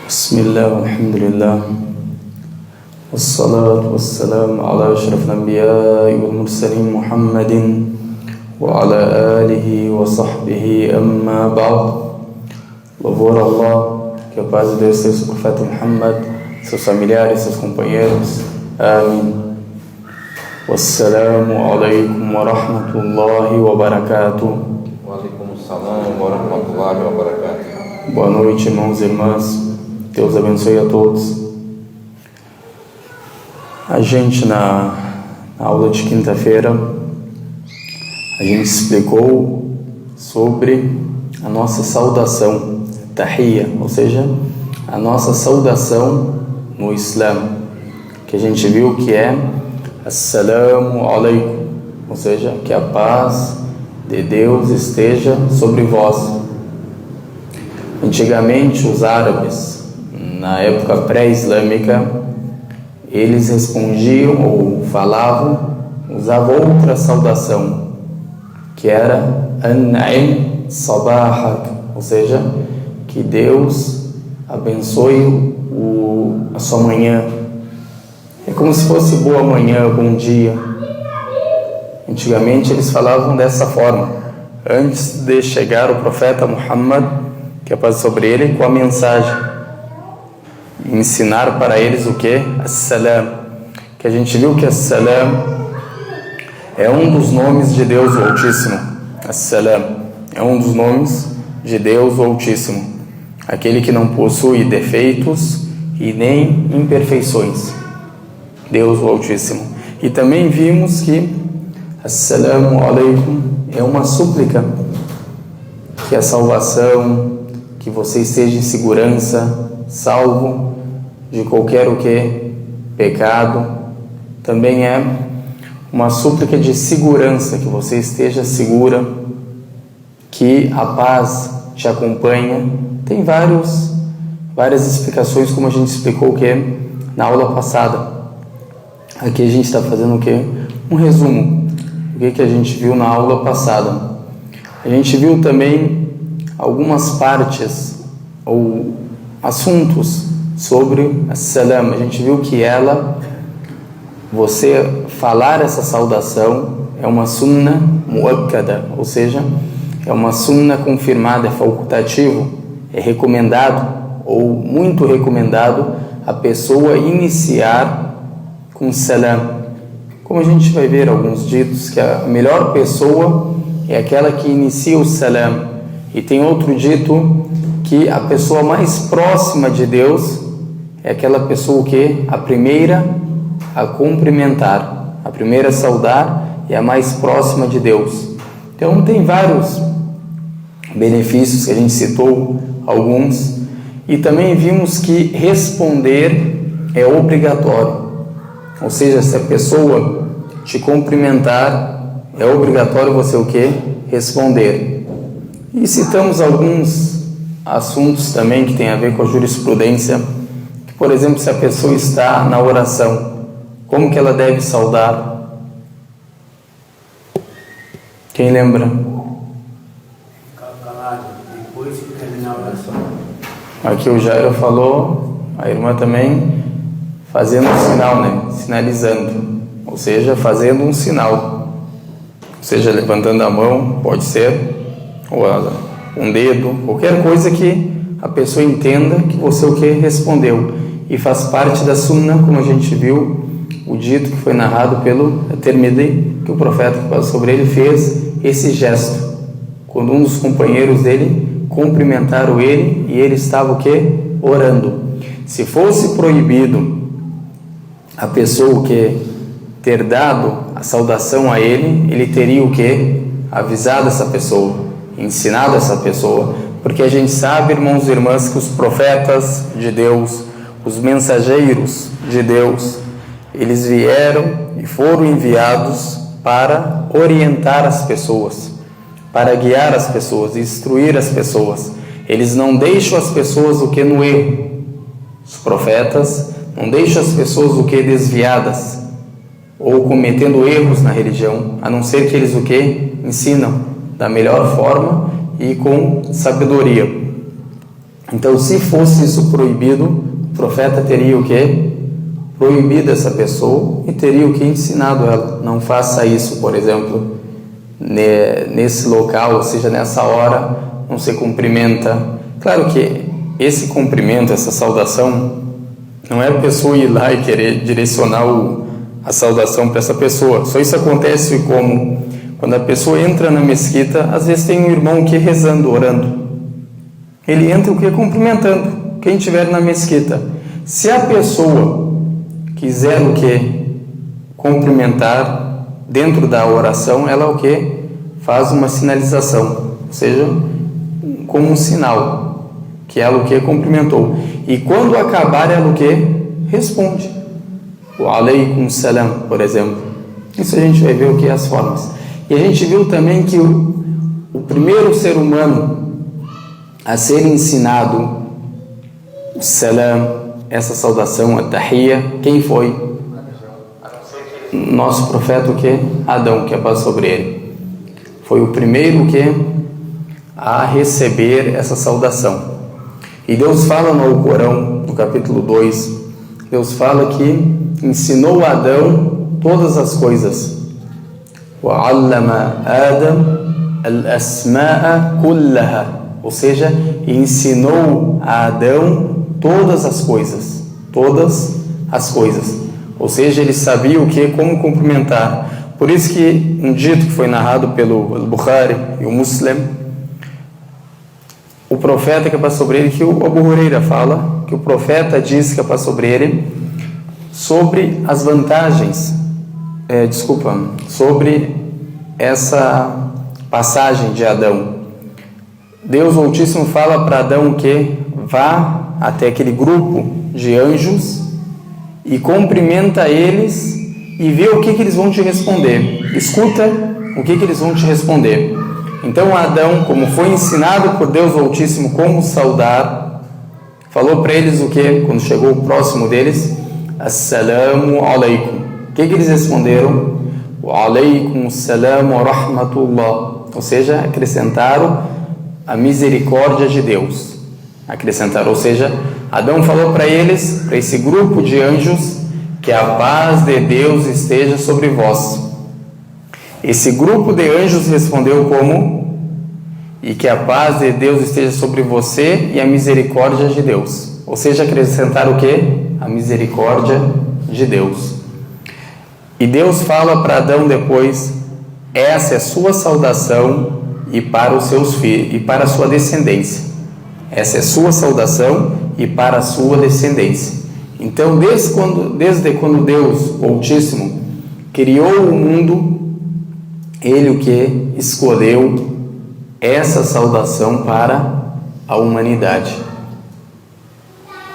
بسم الله والحمد لله والصلاة والسلام على أشرف الأنبياء والمرسلين محمد وعلى آله وصحبه أما بعد. Louvor a Allah, que a paz de Deus seja sobre o profeta Muhammad, seus familiares, seus companheiros. Amém. Wassalamu alaikum wa rahmatullahi wa barakatuh. Wa alaikum assalam wa rahmatullahi wa barakatuh. Boa noite, irmãos e irmãs. Deus abençoe a todos. A gente na aula de quinta-feira, a gente explicou sobre a nossa saudação, tahiyya, ou seja, a nossa saudação no Islã, que a gente viu que é Assalamu alaikum, ou seja, que a paz de Deus esteja sobre vós. Antigamente os árabes, na época pré-islâmica, eles respondiam ou falavam, usavam outra saudação, que era An'im Sabahak, ou seja, que Deus abençoe a sua manhã. É como se fosse boa manhã, bom dia. Antigamente eles falavam dessa forma, antes de chegar o profeta Muhammad, que é paz sobre ele, com a mensagem. Ensinar para eles o que? As-Salam. Que a gente viu que As-Salam é um dos nomes de Deus o Altíssimo. As-Salam é um dos nomes de Deus o Altíssimo. Aquele que não possui defeitos e nem imperfeições. Deus o Altíssimo. E também vimos que Assalamu alaikum é uma súplica, que a salvação, que você esteja em segurança, salvo de qualquer o que? Pecado. Também é uma súplica de segurança, que você esteja segura, que a paz te acompanha. Tem várias explicações, como a gente explicou que na aula passada. Aqui a gente está fazendo o que? Um resumo do que a gente viu na aula passada. A gente viu também algumas partes ou assuntos sobre a salam. A gente viu que você falar essa saudação é uma sunna muakkada, ou seja, é uma sunna confirmada, é facultativo, é recomendado ou muito recomendado a pessoa iniciar com salam. Como a gente vai ver alguns ditos, que a melhor pessoa é aquela que inicia o salam. E tem outro dito que a pessoa mais próxima de Deus é aquela pessoa que a primeira a cumprimentar, a primeira a saudar e a mais próxima de Deus. Então tem vários benefícios que a gente citou, alguns, e também vimos que responder é obrigatório. Ou seja, se a pessoa te cumprimentar, é obrigatório você o quê? Responder. E citamos alguns assuntos também que tem a ver com a jurisprudência, que, por exemplo, se a pessoa está na oração, como que ela deve saudar? Quem lembra? Ficar calado, depois que terminar a oração. Aqui o Jairo falou, a irmã também, fazendo um sinal, né? Sinalizando, ou seja, fazendo um sinal, ou seja, levantando a mão, pode ser, ou um dedo, qualquer coisa que a pessoa entenda que você o que respondeu, e faz parte da sunna, como a gente viu, o dito que foi narrado pelo Tirmidhi, que o profeta que passou sobre ele fez esse gesto, quando um dos companheiros dele cumprimentaram ele, e ele estava o que? Orando. Se fosse proibido a pessoa que ter dado a saudação a ele, ele teria o que? Avisado essa pessoa, ensinado essa pessoa, porque a gente sabe, irmãos e irmãs, que os profetas de Deus, os mensageiros de Deus, eles vieram e foram enviados para orientar as pessoas, para guiar as pessoas, instruir as pessoas. Eles não deixam as pessoas o que? No erro. Os profetas não deixam as pessoas o que? Desviadas ou cometendo erros na religião, a não ser que eles o que? Ensinam da melhor forma e com sabedoria. Então, se fosse isso proibido, o profeta teria o quê? Proibido essa pessoa e teria o que? Ensinado ela. Não faça isso, por exemplo, nesse local, ou seja, nessa hora, não se cumprimenta. Claro que esse cumprimento, essa saudação, não é a pessoa ir lá e querer direcionar a saudação para essa pessoa. Só isso acontece como quando a pessoa entra na mesquita, às vezes tem um irmão que rezando, orando. Ele entra o que? Cumprimentando quem estiver na mesquita. Se a pessoa quiser o que? Cumprimentar dentro da oração, ela o que? Faz uma sinalização, ou seja, como um sinal que ela o que? Cumprimentou. E quando acabar, ela o que? Responde. O alaikum salam, por exemplo. Isso a gente vai ver o que? As formas. E a gente viu também que o primeiro ser humano a ser ensinado o salam, essa saudação, a tahiyya, quem foi? Nosso profeta, o que? Adão, que é a paz sobre ele. Foi o primeiro que a receber essa saudação. E Deus fala no Alcorão, no capítulo 2, Deus fala que ensinou a Adão todas as coisas. وَعَلَّمَ آدَمَ الْأَسْمَاءَ كُلَّهَا, ou seja, ensinou a Adão todas as coisas, ou seja, ele sabia o que, como cumprimentar. Por isso que um dito que foi narrado pelo Bukhari e o Muslim, o profeta, que é paz sobre ele, que o Abu Huraira fala, que o profeta diz, que é paz sobre ele, sobre as vantagens, sobre essa passagem de Adão. Deus Altíssimo fala para Adão que vá até aquele grupo de anjos e cumprimenta eles e vê o que eles vão te responder. Escuta o que eles vão te responder. Então Adão, como foi ensinado por Deus Altíssimo como saudar, falou para eles o que? Quando chegou próximo deles, Assalamu alaikum. O que eles responderam? Wa alaikum assalam wa rahmatullah. Ou seja, acrescentaram a misericórdia de Deus. Acrescentaram, ou seja, Adão falou para eles, para esse grupo de anjos, que a paz de Deus esteja sobre vós. Esse grupo de anjos respondeu como? E que a paz de Deus esteja sobre você e a misericórdia de Deus. Ou seja, acrescentaram o que? A misericórdia de Deus. E Deus fala para Adão depois, essa é a sua saudação e para os seus filhos e para a sua descendência. Essa é a sua saudação e para a sua descendência. Então, desde quando Deus Altíssimo criou o mundo, Ele o que? Escolheu essa saudação para a humanidade,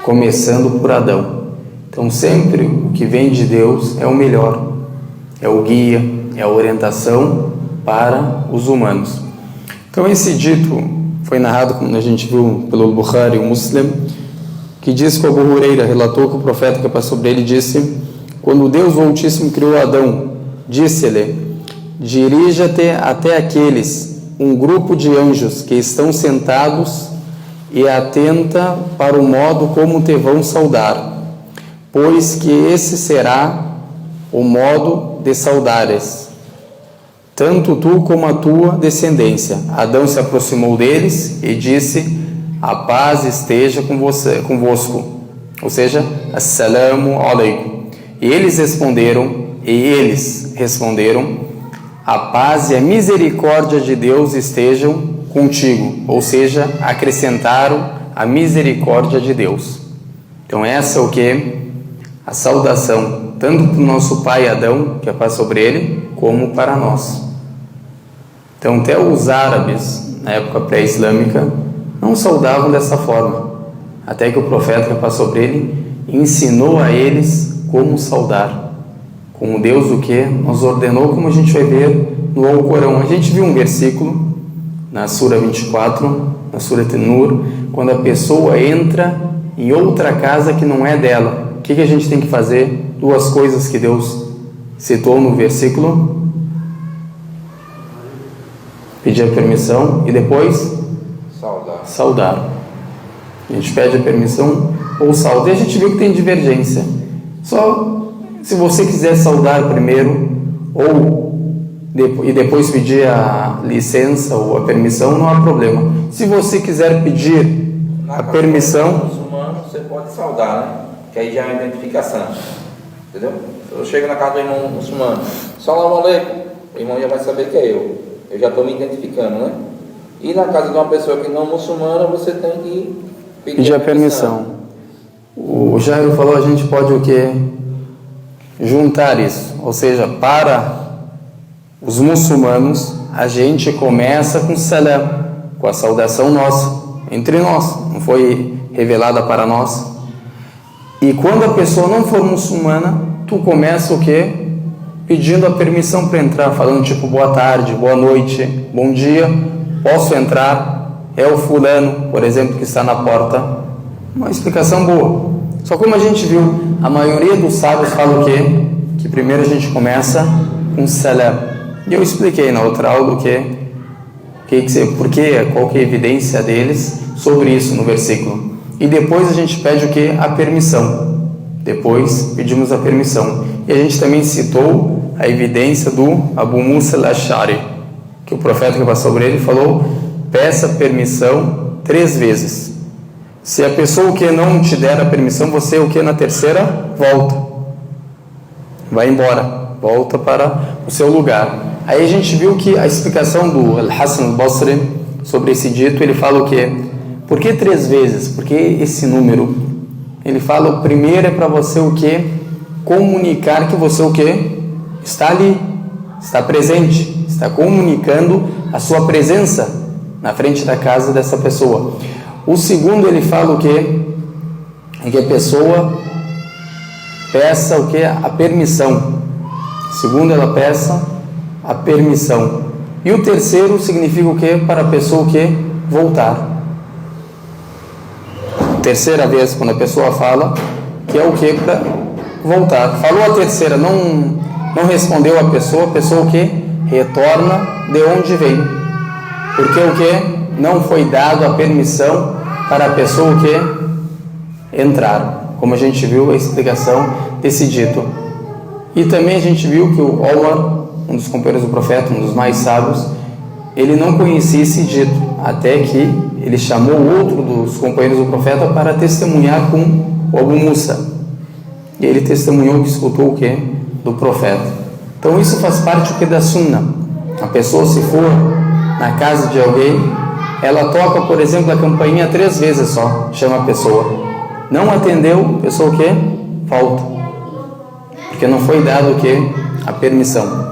começando por Adão. Então, sempre o que vem de Deus é o melhor, é o guia, é a orientação para os humanos. Então, esse dito foi narrado, como a gente viu, pelo Bukhari e o Muslim, que diz que o Abu Huraira relatou que o profeta, que é paz sobre ele, disse: quando Deus o Altíssimo criou Adão, disse-lhe: dirija-te até aqueles, um grupo de anjos que estão sentados, e atenta para o modo como te vão saudar, pois que esse será o modo de saudares, tanto tu como a tua descendência. Adão se aproximou deles e disse: a paz esteja convosco, ou seja, assalamu alaikum. E eles responderam, a paz e a misericórdia de Deus estejam contigo, ou seja, acrescentaram a misericórdia de Deus. Então essa é o que? A saudação, tanto para o nosso pai Adão, que é paz sobre ele, como para nós. Então até os árabes, na época pré-islâmica, não saudavam dessa forma, até que o profeta, que é paz sobre ele, ensinou a eles como saudar, como Deus o que nos ordenou, como a gente vai ver no Alcorão. A gente viu um versículo na Sura 24, na Sura An-Nur, quando a pessoa entra em outra casa que não é dela, o que a gente tem que fazer? Duas coisas que Deus citou no versículo: pedir a permissão e depois saudar. A gente pede a permissão ou salda. E a gente viu que tem divergência. Só se você quiser saudar primeiro e depois pedir a licença ou a permissão, não há problema. Se você quiser pedir a permissão... muçulmano, você pode saudar, né? Que aí já é uma identificação. Entendeu? Eu chego na casa do irmão muçulmano, salam aleikum, o irmão já vai saber que é eu. Eu já estou me identificando, né? E na casa de uma pessoa que não é muçulmana, você tem que pedir a permissão. O Jairo falou, a gente pode o quê? Juntar isso. Ou seja, para os muçulmanos, a gente começa com salam, com a saudação nossa, entre nós. Não foi revelada para nós. E quando a pessoa não for muçulmana, tu começa o quê? Pedindo a permissão para entrar, falando tipo, boa tarde, boa noite, bom dia, posso entrar? É o fulano, por exemplo, que está na porta. Uma explicação boa. Só como a gente viu, a maioria dos sábios fala o quê? Que primeiro a gente começa com salam. E eu expliquei na outra aula qual que é a evidência deles sobre isso no versículo. E depois a gente pede o quê? A permissão. Depois pedimos a permissão. E a gente também citou a evidência do Abu Musa al-Ash'ari, que o profeta que passou sobre ele falou, peça permissão 3 vezes. Se a pessoa o que não te der a permissão, você o que na terceira volta. Vai embora, volta para o seu lugar. Aí a gente viu que a explicação do Al-Hasan al-Basri sobre esse dito, ele fala o quê? Por que 3 vezes? Porque esse número, ele fala, o primeiro é para você o quê? Comunicar que você o quê? Está ali, está presente, está comunicando a sua presença na frente da casa dessa pessoa. O segundo, ele fala o quê? É que a pessoa peça o quê? A permissão. Segundo, ela peça a permissão. E o terceiro significa o quê? Para a pessoa o quê? Voltar. Terceira vez, quando a pessoa fala, que é o quê? Para voltar. Falou a terceira, não respondeu a pessoa o quê? Retorna de onde veio. Porque o quê? Não foi dado a permissão para a pessoa o quê? Entrar. Como a gente viu a explicação desse dito. E também a gente viu que o Omar, um dos companheiros do profeta, um dos mais sábios, ele não conhecia esse dito, até que ele chamou outro dos companheiros do profeta para testemunhar com o Abu Musa. E ele testemunhou que escutou o quê? Do profeta. Então isso faz parte o que da sunna. A pessoa, se for na casa de alguém, ela toca, por exemplo, a campainha 3 vezes só, chama a pessoa. Não atendeu, a pessoa o quê? Volta. Porque não foi dado o quê? A permissão.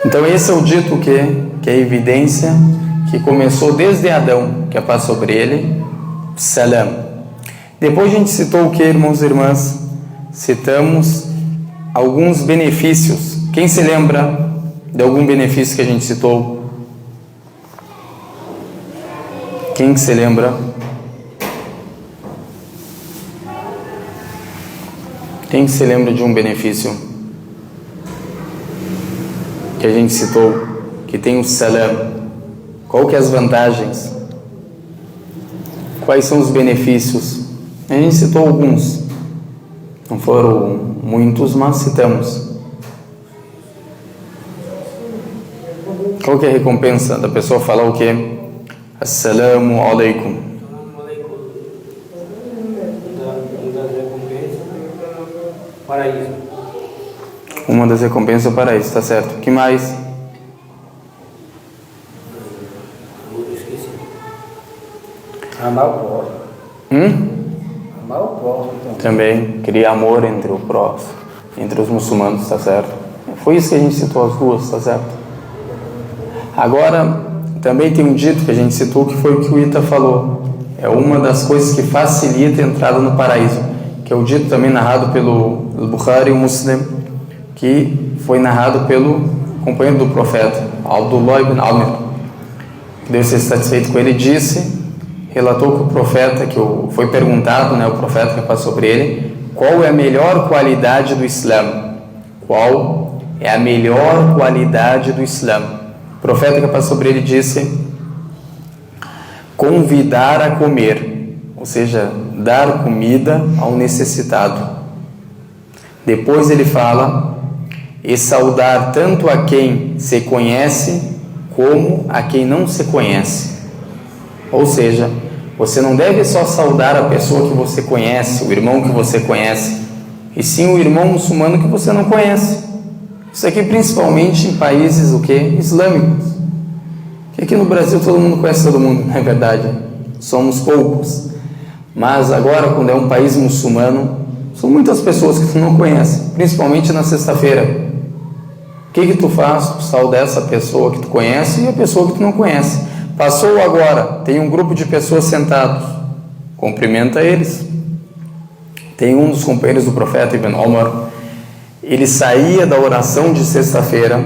Então esse é o dito que é a evidência que começou desde Adão, que é a paz sobre ele, salam. Depois a gente citou o que, irmãos e irmãs? Citamos alguns benefícios. Quem se lembra de algum benefício que a gente citou? Quem que se lembra? Quem se lembra de um benefício que a gente citou, que tem o salam? Qual que é as vantagens? Quais são os benefícios? A gente citou alguns. Não foram muitos, mas citamos. Qual que é a recompensa da pessoa falar o quê? Assalamu alaikum. Paraíso. Uma das recompensas é o paraíso, tá certo. O que mais? Esqueci. Amar o próximo. Amar o próximo Também criar amor entre o próximo, entre os muçulmanos, tá certo. Foi isso que a gente citou as duas, tá certo. Agora, também tem um dito que a gente citou, que foi o que o Ita falou. É uma das coisas que facilita a entrada no paraíso, que é o dito também narrado pelo Bukhari e o Muslim, que foi narrado pelo companheiro do profeta, Abdullah ibn Amr, que Deus seja satisfeito com ele, relatou que o profeta, foi perguntado, o profeta que passou sobre ele, qual é a melhor qualidade do Islã? Qual é a melhor qualidade do Islã? O profeta que passou sobre ele disse, convidar a comer, ou seja, dar comida ao necessitado. Depois ele fala, e saudar tanto a quem se conhece como a quem não se conhece. Ou seja, você não deve só saudar a pessoa que você conhece, o irmão que você conhece, e sim o irmão muçulmano que você não conhece. Isso aqui principalmente em países islâmicos. Que aqui no Brasil todo mundo conhece todo mundo, não é verdade? Somos poucos. Mas agora, quando é um país muçulmano, são muitas pessoas que tu não conhece, principalmente na sexta-feira. O que tu faz? Tu sauda essa pessoa que tu conhece e a pessoa que tu não conhece. Passou agora, tem um grupo de pessoas sentados, cumprimenta eles. Tem um dos companheiros do profeta, Ibn Omar, ele saía da oração de sexta-feira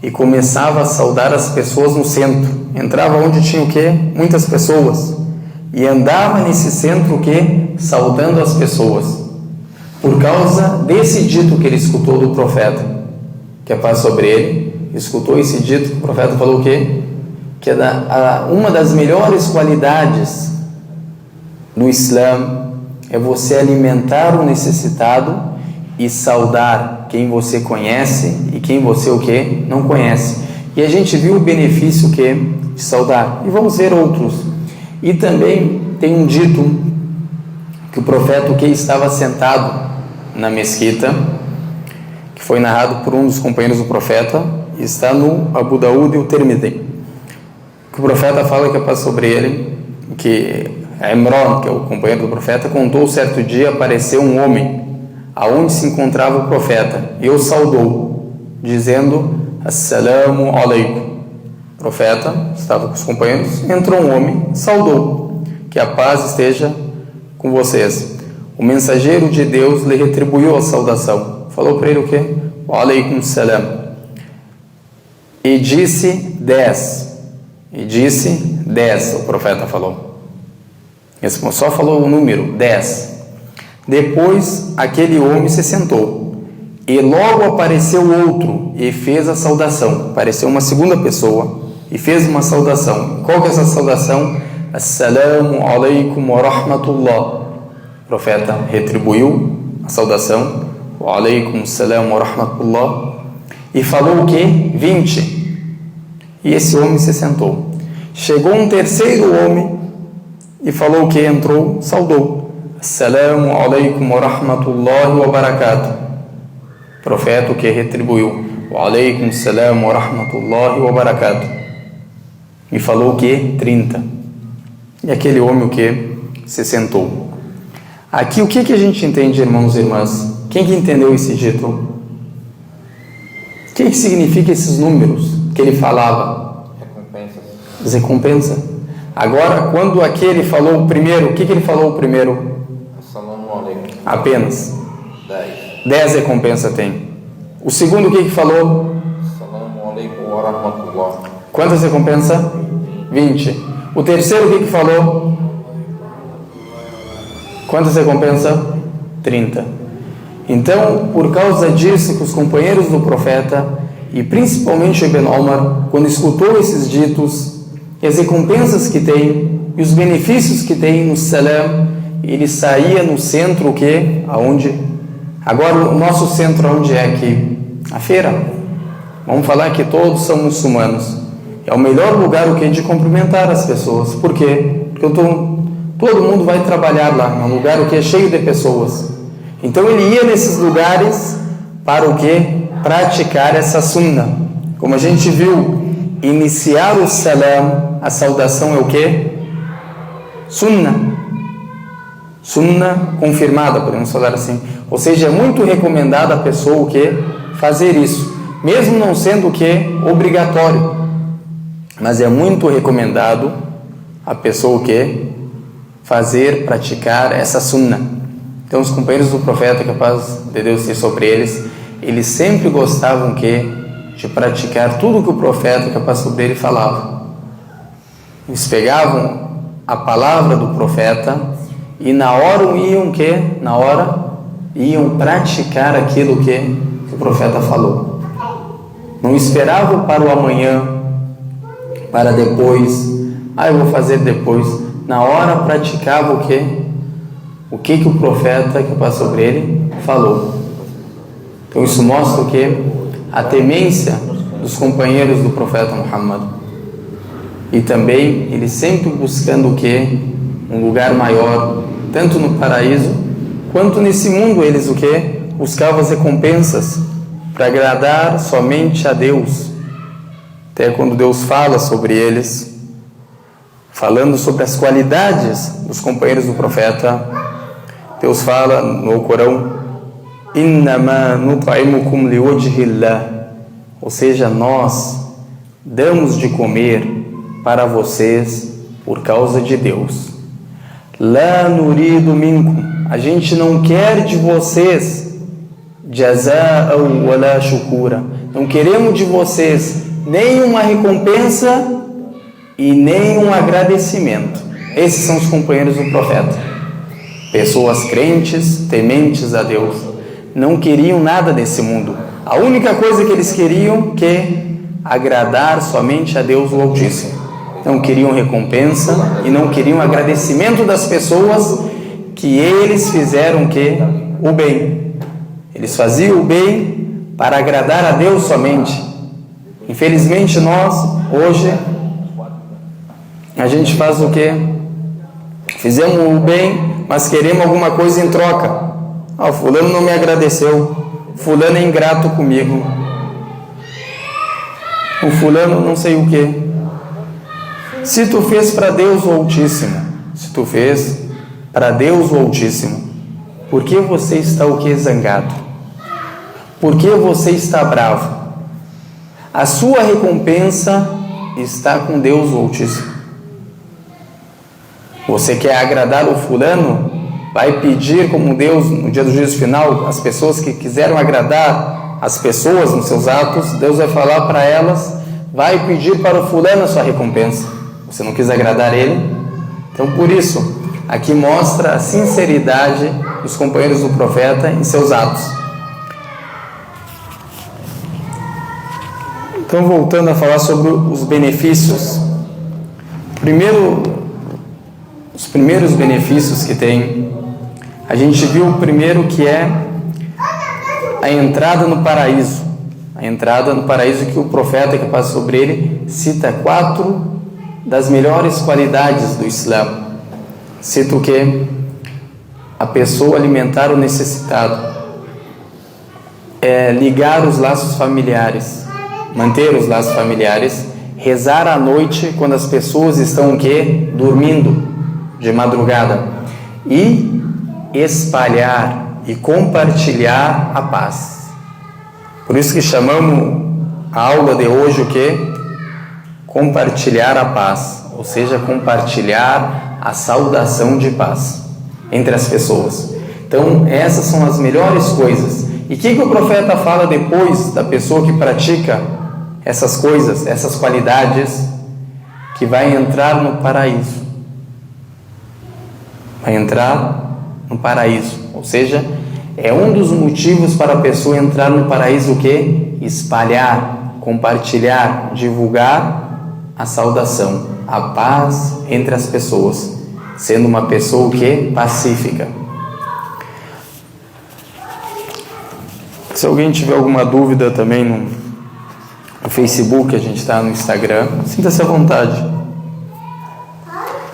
e começava a saudar as pessoas no centro. Entrava onde tinha o quê? Muitas pessoas. E andava nesse centro o quê? Saudando as pessoas. Por causa desse dito que ele escutou do profeta, que é paz sobre ele, escutou esse dito, o profeta falou o quê? Que uma das melhores qualidades do Islã é você alimentar o necessitado e saudar quem você conhece e quem você o quê? Não conhece. E a gente viu o benefício que de saudar. E vamos ver outros. E também tem um dito que o profeta o que estava sentado na mesquita, que foi narrado por um dos companheiros do profeta, e está no Abu Daud e o Tirmidhi. Que o profeta fala que é paz sobre ele, que Imran, que é o companheiro do profeta, contou certo dia apareceu um homem aonde se encontrava o profeta e o saudou, dizendo Assalamu alaikum. O profeta estava com os companheiros, entrou um homem, saudou, que a paz esteja com vocês. O mensageiro de Deus lhe retribuiu a saudação, falou para ele o quê? Wa alaikum salam. E disse 10, o profeta falou. Ele só falou o número 10. Depois aquele homem se sentou e logo apareceu outro e fez a saudação. Apareceu uma segunda pessoa e fez uma saudação. Qual que é essa saudação? Assalamu alaikum wa rahmatullah. O profeta retribuiu a saudação. Wa alaikum assalam wa rahmatullah. E falou o que? 20. E esse homem se sentou. Chegou um terceiro homem e falou o que? Entrou, saudou. Assalamu alaikum wa rahmatullahi wa barakatuh. O profeta o que retribuiu? Wa alaikum assalam wa rahmatullahi wa barakatuh. E falou o que? 30. E aquele homem o que? Se sentou. Aqui o que a gente entende, irmãos e irmãs? Quem que entendeu esse dito? O que significa esses números que ele falava? Recompensa. Agora, quando aquele falou o primeiro, o que ele falou o primeiro? Apenas 10 recompensa tem. O segundo o que falou? Quantas recompensa? 20. O terceiro o que falou? Quantas recompensa? 30. Então, por causa disso que os companheiros do profeta e principalmente Ibn Omar, quando escutou esses ditos, as recompensas que tem e os benefícios que tem no salam, ele saía no centro o que? Aonde? Agora o nosso centro onde é aqui? A feira. Vamos falar que todos são muçulmanos. É o melhor lugar o que? De cumprimentar as pessoas. Por quê? Porque todo mundo vai trabalhar lá. É um lugar o que? Cheio de pessoas. Então ele ia nesses lugares para o que? Praticar essa sunna. Como a gente viu, iniciar o salam, a saudação é o que? Sunna. Sunna confirmada, podemos falar assim. Ou seja, é muito recomendado a pessoa o que? Fazer isso, mesmo não sendo o que? Obrigatório. Mas é muito recomendado a pessoa o que? Fazer, praticar essa sunna. Então os companheiros do profeta, que a paz de Deus seja sobre eles sempre gostavam o que? De praticar tudo que o profeta, que a paz sobre ele, falava. Eles pegavam a palavra do profeta e na hora iam o quê? Na hora iam praticar aquilo que o profeta falou. Não esperavam para o amanhã, para depois, eu vou fazer depois. Na hora praticava o quê? O que o profeta que passou sobre ele falou. Então isso mostra o quê? A temência dos companheiros do profeta Muhammad. E também eles sempre buscando o quê? Um lugar maior, tanto no paraíso quanto nesse mundo. Eles o quê? Buscavam as recompensas para agradar somente a Deus. Até quando Deus fala sobre eles, falando sobre as qualidades dos companheiros do profeta, Deus fala no Corão: Innama nut'imukum liwajhillah, ou seja, nós damos de comer para vocês por causa de Deus. La nuridu minkum, a gente não quer de vocês jaza'an wala shukura, não queremos de vocês nem uma recompensa e nem um agradecimento. Esses são os companheiros do profeta, pessoas crentes, tementes a Deus, não queriam nada desse mundo. A única coisa que eles queriam que agradar somente a Deus o Altíssimo. Não queriam recompensa e não queriam agradecimento das pessoas que eles fizeram o bem. Eles faziam o bem para agradar a Deus somente. Infelizmente nós, hoje, a gente faz o quê? Fizemos o bem, mas queremos alguma coisa em troca. Fulano não me agradeceu, fulano é ingrato comigo, o fulano não sei o quê. Se tu fez para Deus o Altíssimo, por que você está o quê? Zangado? Por que você está bravo? A sua recompensa está com Deus o Altíssimo. Você quer agradar o fulano? Vai pedir como Deus, no dia do juízo final, as pessoas que quiseram agradar as pessoas nos seus atos, Deus vai falar para elas, vai pedir para o fulano a sua recompensa. Você não quis agradar ele? Então, por isso, aqui mostra a sinceridade dos companheiros do profeta em seus atos. Então, voltando a falar sobre os benefícios. Os primeiros benefícios que tem, a gente viu o primeiro, que é a entrada no paraíso. A entrada no paraíso, que o profeta que passa sobre ele cita 4 das melhores qualidades do Islã. Cita o que? A pessoa alimentar o necessitado, ligar os laços familiares, manter os laços familiares, rezar à noite quando as pessoas estão o quê? Dormindo, de madrugada, e espalhar e compartilhar a paz. Por isso que chamamos a aula de hoje o quê? Compartilhar a paz, ou seja, compartilhar a saudação de paz entre as pessoas. Então, essas são as melhores coisas. E o que o profeta fala depois da pessoa que pratica essas coisas, essas qualidades? Que vai entrar no paraíso. Vai entrar no paraíso, ou seja, é um dos motivos para a pessoa entrar no paraíso o quê? Espalhar, compartilhar, divulgar a saudação, a paz entre as pessoas, sendo uma pessoa o quê? Pacífica. Se alguém tiver alguma dúvida também no Facebook, a gente está no Instagram, sinta-se à vontade.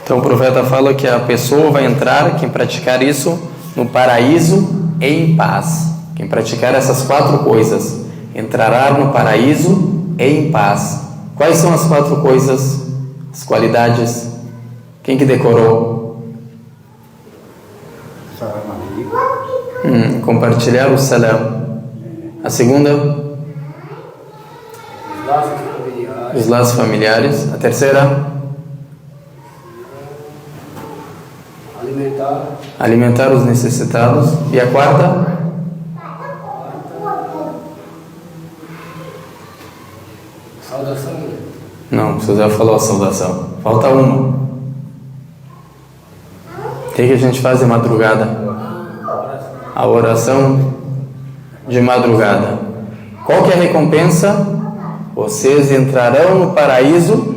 Então o profeta fala que a pessoa vai entrar, quem praticar isso, no paraíso em paz. Quem praticar essas 4 coisas, entrará no paraíso em paz. Quais são as 4 coisas, as qualidades? Quem que decorou? Compartilhar o salam. A segunda? Os laços familiares. A terceira? Alimentar os necessitados. E a quarta? Saudação. Não, você já falou a saudação. Falta uma. O que a gente faz de madrugada? A oração de madrugada. Qual que é a recompensa? Vocês entrarão no paraíso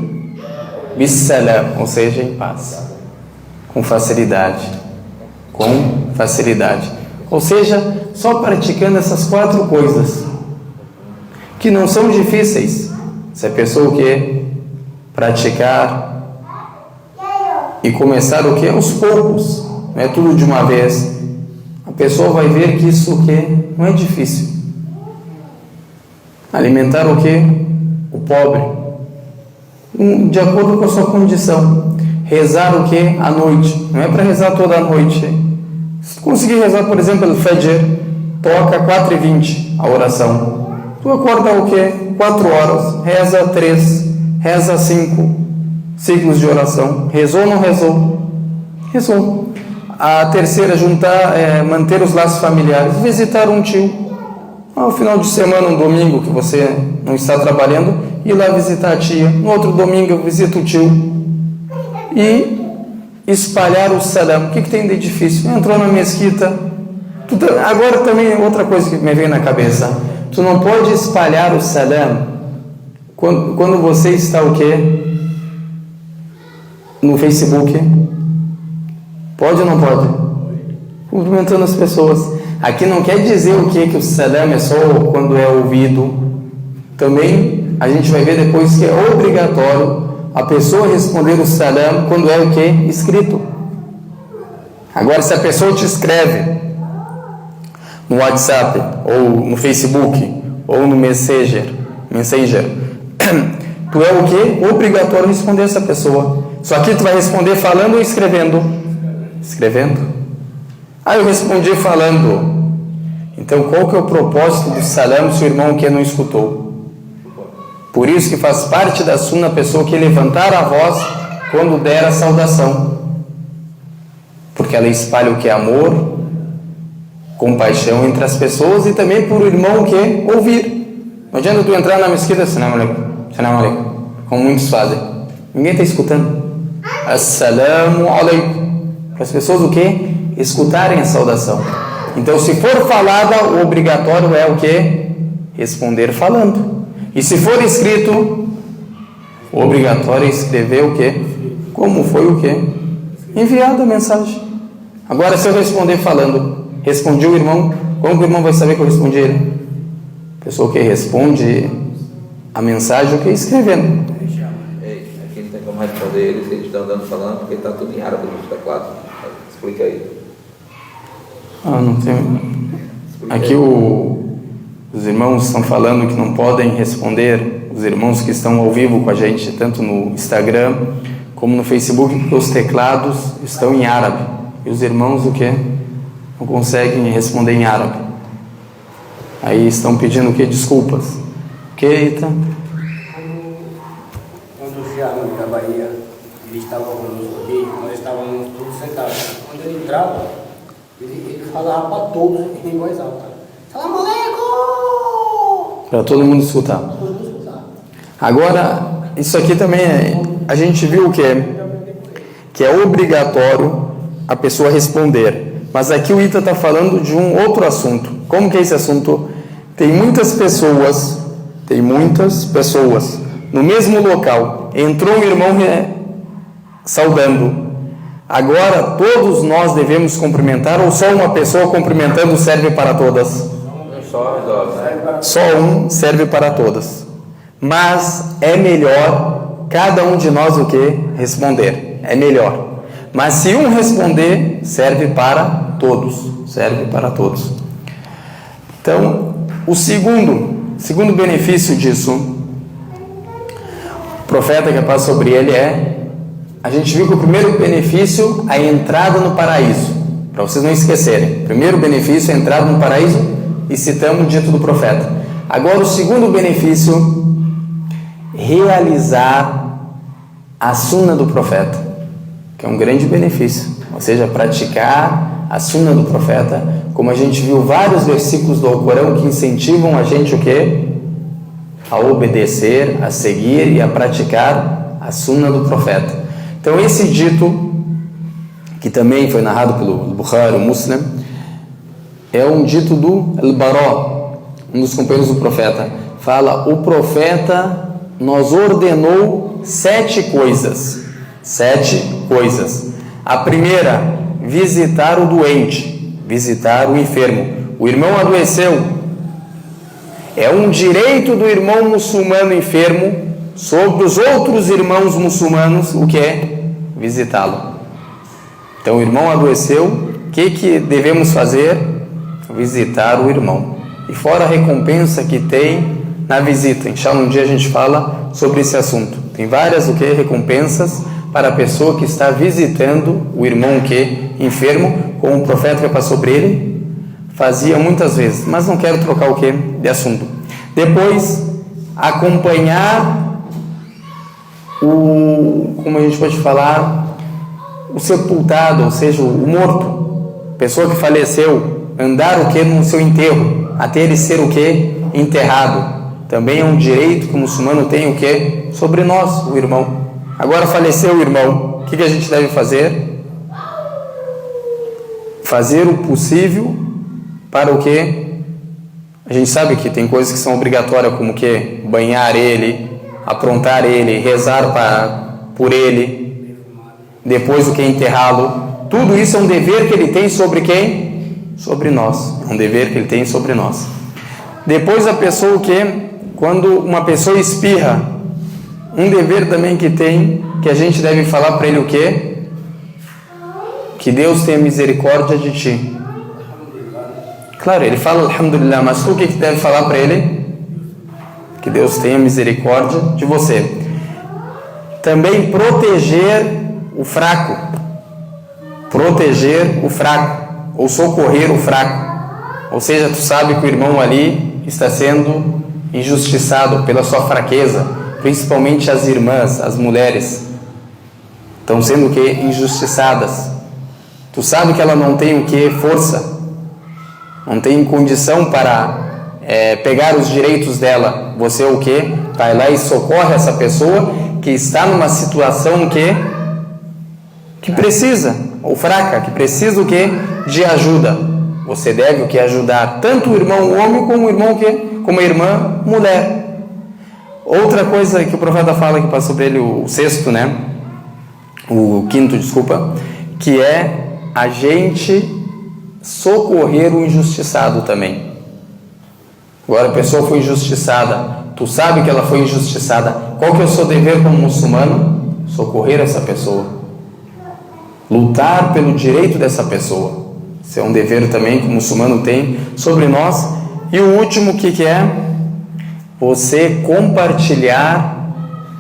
Bissalam, ou seja, em paz. Com facilidade. Com facilidade. Ou seja, só praticando essas 4 coisas, que não são difíceis, se a pessoa o quê? Praticar e começar o quê? Aos poucos, não é tudo de uma vez. A pessoa vai ver que isso o quê? Não é difícil. Alimentar o quê? O pobre, de acordo com a sua condição. Rezar o quê? À noite, não é para rezar toda a noite. Se conseguir rezar, por exemplo, o Fajr, toca 4h20 a oração. Tu acorda o quê? 4 horas, reza 3, reza 5 ciclos de oração. Rezou ou não rezou? Rezou. A terceira, manter os laços familiares, visitar um tio. Ao final de semana, um domingo que você não está trabalhando, ir lá visitar a tia. No outro domingo, visita o tio. E espalhar o salam. O que tem de difícil? Entrou na mesquita. Agora também outra coisa que me veio na cabeça. Tu não pode espalhar o salam quando você está o quê? No Facebook. Pode ou não pode? Cumprimentando as pessoas. Aqui não quer dizer o quê? Que o salam é só quando é ouvido. Também a gente vai ver depois que é obrigatório a pessoa responder o salam quando é o quê? Escrito. Agora, se a pessoa te escreve no WhatsApp, ou no Facebook, ou no Messenger, tu é o quê? Obrigatório responder essa pessoa. Só que tu vai responder falando ou escrevendo? Escrevendo. Eu respondi falando. Então, qual que é o propósito do salam se o irmão que não escutou? Por isso que faz parte da sunna a pessoa que levantar a voz quando der a saudação. Porque ela espalha o que é amor, compaixão entre as pessoas e também por o irmão que ouvir. Não adianta tu entrar na mesquita, salam alaikum, como muitos fazem. Ninguém está escutando. Assalamu alaikum. Para as pessoas o quê? Escutarem a saudação. Então, se for falada, o obrigatório é o quê? Responder falando. E se for escrito, o obrigatório é escrever o quê? Como foi o quê? Enviado a mensagem. Agora, se eu responder falando, respondi o irmão, como que o irmão vai saber que eu respondi ele? A pessoa que responde a mensagem, o que? Escrevendo. Aqui não tem como responder eles, eles estão andando falando, porque está tudo em árabe nos teclados. Explica aí. Não tem. Aqui os irmãos estão falando que não podem responder, os irmãos que estão ao vivo com a gente, tanto no Instagram como no Facebook, porque os teclados estão em árabe. E os irmãos o quê? Não conseguem responder em árabe. Aí estão pedindo o quê? Desculpas. Eita. Quando o Gianni da Bahia, ele estava conosco aqui, nós estávamos todos sentados. Quando ele entrava, ele falava para todos em voz alta. Salam aleikum! Para todo mundo escutar. Agora, isso aqui também a gente viu que é obrigatório a pessoa responder. Mas aqui o Ita está falando de um outro assunto. Como que é esse assunto? Tem muitas pessoas no mesmo local. Entrou um irmão saudando. Agora todos nós devemos cumprimentar ou só uma pessoa cumprimentando serve para todas? Só um serve para todas. Mas é melhor cada um de nós o que? Responder. É melhor. Mas se um responder, serve para todos. Serve para todos. Então, o segundo benefício disso, o profeta que a paz sobre ele a gente viu que o primeiro benefício é a entrada no paraíso. Para vocês não esquecerem. O primeiro benefício é a entrada no paraíso e citamos o dito do profeta. Agora o segundo benefício, realizar a sunna do profeta, que é um grande benefício. Ou seja, praticar a sunna do profeta, como a gente viu vários versículos do Alcorão que incentivam a gente o quê? A obedecer, a seguir e a praticar a sunna do profeta. Então esse dito, que também foi narrado pelo Bukhari, o Muslim, é um dito do Al-Bara, um dos companheiros do profeta. Fala, o profeta nos ordenou 7 coisas. 7 coisas. A primeira, visitar o doente, visitar o enfermo. O irmão adoeceu. É um direito do irmão muçulmano enfermo sobre os outros irmãos muçulmanos, o que é? Visitá-lo. Então, o irmão adoeceu, o que devemos fazer? Visitar o irmão. E fora a recompensa que tem na visita. Inshallah, um dia a gente fala sobre esse assunto. Tem várias recompensas para a pessoa que está visitando o irmão enfermo, como o profeta que passou sobre ele, fazia muitas vezes. Mas não quero trocar de assunto. Depois, acompanhar como a gente pode falar, o sepultado, ou seja, o morto, pessoa que faleceu, andar no seu enterro, até ele ser enterrado. Também é um direito que o muçulmano tem sobre nós, o irmão. Agora faleceu o irmão, o que a gente deve fazer? Fazer o possível para a gente sabe que tem coisas que são obrigatórias, como banhar ele, aprontar ele, rezar por ele, depois enterrá-lo. Tudo isso é um dever que ele tem sobre quem? Sobre nós. É um dever que ele tem sobre nós. Depois a pessoa quando uma pessoa espirra, um dever também que a gente deve falar para ele que Deus tenha misericórdia de ti. Claro, ele fala alhamdulillah, mas tu o que deve falar para ele? Que Deus tenha misericórdia de você. Também proteger o fraco, ou socorrer o fraco. Ou seja, tu sabe que o irmão ali está sendo injustiçado pela sua fraqueza, principalmente as irmãs, as mulheres, estão sendo injustiçadas. Tu sabe que ela não tem força, não tem condição para pegar os direitos dela. Você vai lá e socorre essa pessoa que está numa situação que precisa, ou fraca, que precisa de ajuda. Você deve ajudar tanto o irmão homem como o irmão como a irmã mulher. Outra coisa que o profeta fala, que passou sobre ele o quinto, que é a gente socorrer o injustiçado também. Agora a pessoa foi injustiçada, tu sabe que ela foi injustiçada, qual que é o seu dever como muçulmano? Socorrer essa pessoa, lutar pelo direito dessa pessoa. Isso é um dever também que o muçulmano tem sobre nós. E o último, que é? Você compartilhar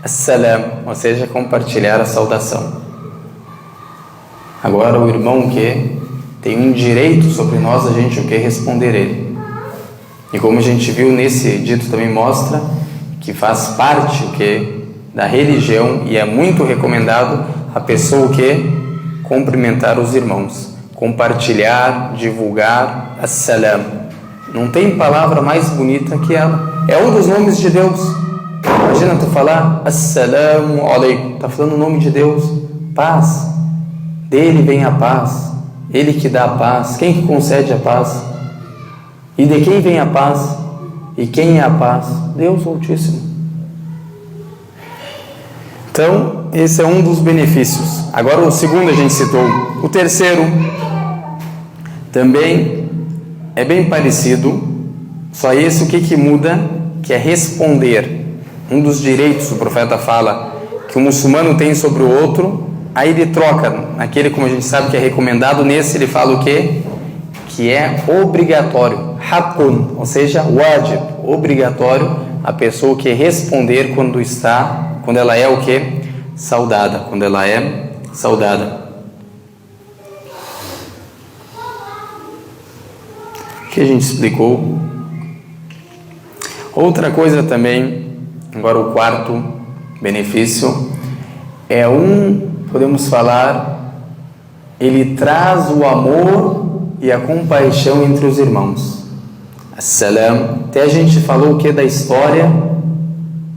as-salam, ou seja, compartilhar a saudação. Agora o irmão tem um direito sobre nós, a gente responder ele. E como a gente viu nesse dito também mostra que faz parte da religião e é muito recomendado a pessoa cumprimentar os irmãos, compartilhar, divulgar as-salam. Não tem palavra mais bonita que ela. É um dos nomes de Deus. Imagina tu falar Assalamu alaikum. Está falando o nome de Deus. Paz. Dele vem a paz. Ele que dá a paz. Quem que concede a paz? E de quem vem a paz? E quem é a paz? Deus Altíssimo. Então, esse é um dos benefícios. Agora o segundo a gente citou. O terceiro também é bem parecido, só esse o que muda, que é responder. Um dos direitos, o profeta fala, que o muçulmano tem sobre o outro, aí ele troca, naquele como a gente sabe que é recomendado, nesse ele fala o quê? Que é obrigatório, hakun, ou seja, wajib, obrigatório, a pessoa responder quando ela é saudada, quando ela é saudada. Que a gente explicou. Outra coisa também, agora o quarto benefício, podemos falar, ele traz o amor e a compaixão entre os irmãos. As-salam. Até a gente falou da história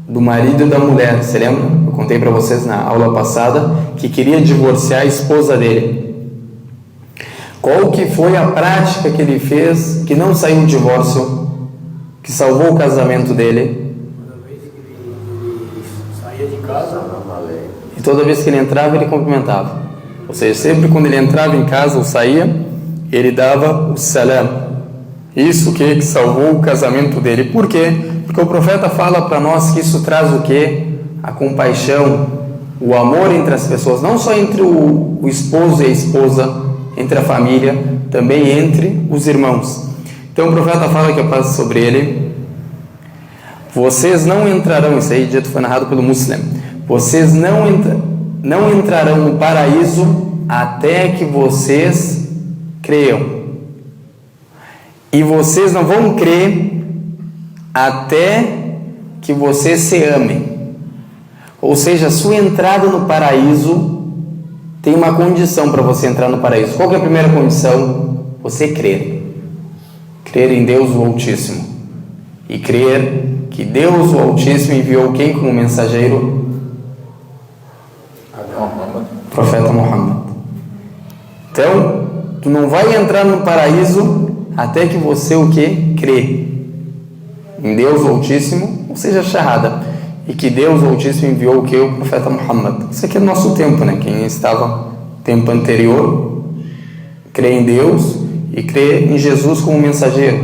do marido e da mulher, você lembra? Eu contei para vocês na aula passada que queria divorciar a esposa dele. Qual que foi a prática que ele fez que não saiu o divórcio, que salvou o casamento dele? Toda vez que ele saía de casa, toda vez que ele entrava, ele cumprimentava. Ou seja, sempre quando ele entrava em casa ou saía, ele dava o salam. Isso que salvou o casamento dele. Por quê? Porque o profeta fala para nós que isso traz o quê? A compaixão, o amor entre as pessoas, não só entre o esposo e a esposa, entre a família, também entre os irmãos. Então o profeta fala que a paz sobre ele: vocês não entrarão, isso aí dito foi narrado pelo Muslim, vocês não entrarão no paraíso até que vocês creiam. E vocês não vão crer até que vocês se amem. Ou seja, a sua entrada no paraíso tem uma condição para você entrar no paraíso. Qual que é a primeira condição? Você crer. Crer em Deus o Altíssimo. E crer que Deus o Altíssimo enviou quem como mensageiro? O profeta Muhammad. Então, tu não vai entrar no paraíso até que você o que? Crê em Deus o Altíssimo, ou seja, shahada, e que Deus o Altíssimo enviou o que? O profeta Muhammad. Isso aqui é do nosso tempo, né? Quem estava no tempo anterior, crê em Deus e crê em Jesus como mensageiro,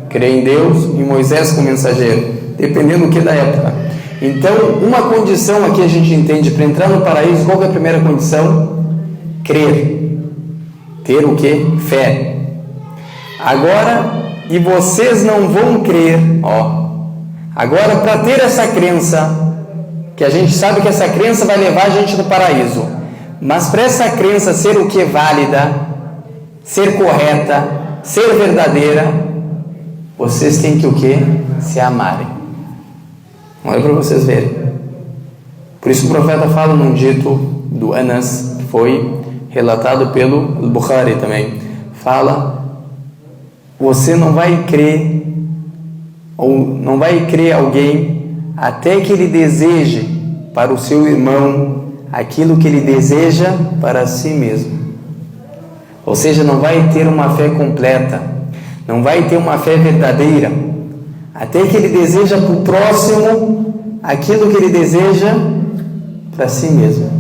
crê em Deus e Moisés como mensageiro, dependendo do que da época. Então, uma condição aqui a gente entende para entrar no paraíso. Qual que é a primeira condição? Crer. Ter o que? Fé. Agora, e vocês não vão crer, ó. Agora, para ter essa crença, que a gente sabe que essa crença vai levar a gente no paraíso, mas para essa crença ser o que? Válida, ser correta, ser verdadeira, vocês têm que o que? Se amarem. Olha para vocês verem. Por isso o profeta fala num dito do Anas, que foi relatado pelo Bukhari também, fala: você não vai crer, ou não vai crer alguém até que ele deseje para o seu irmão aquilo que ele deseja para si mesmo. Ou seja, não vai ter uma fé completa, não vai ter uma fé verdadeira até que ele deseja para o próximo aquilo que ele deseja para si mesmo.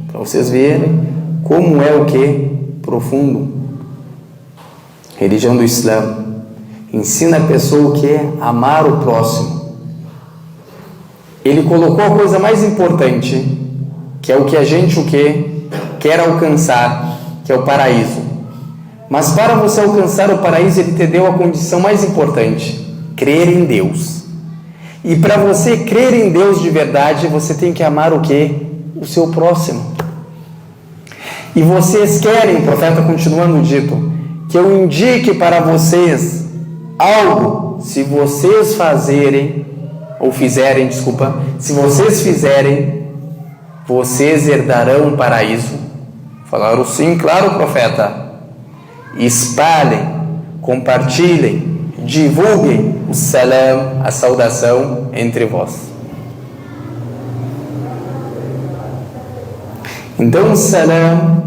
Para vocês verem como é o que? Profundo. Religião do Islã ensina a pessoa o que é amar o próximo. Ele colocou a coisa mais importante, que é o que a gente o que quer alcançar, que é o paraíso. Mas para você alcançar o paraíso, ele te deu a condição mais importante: crer em Deus. E para você crer em Deus de verdade, você tem que amar o que? O seu próximo. E vocês querem, o profeta continuando dito, que eu indique para vocês algo, se vocês fizerem, vocês herdarão o paraíso. Falaram sim, claro, profeta. Espalhem, compartilhem, divulguem o salam, a saudação entre vós. Então o salam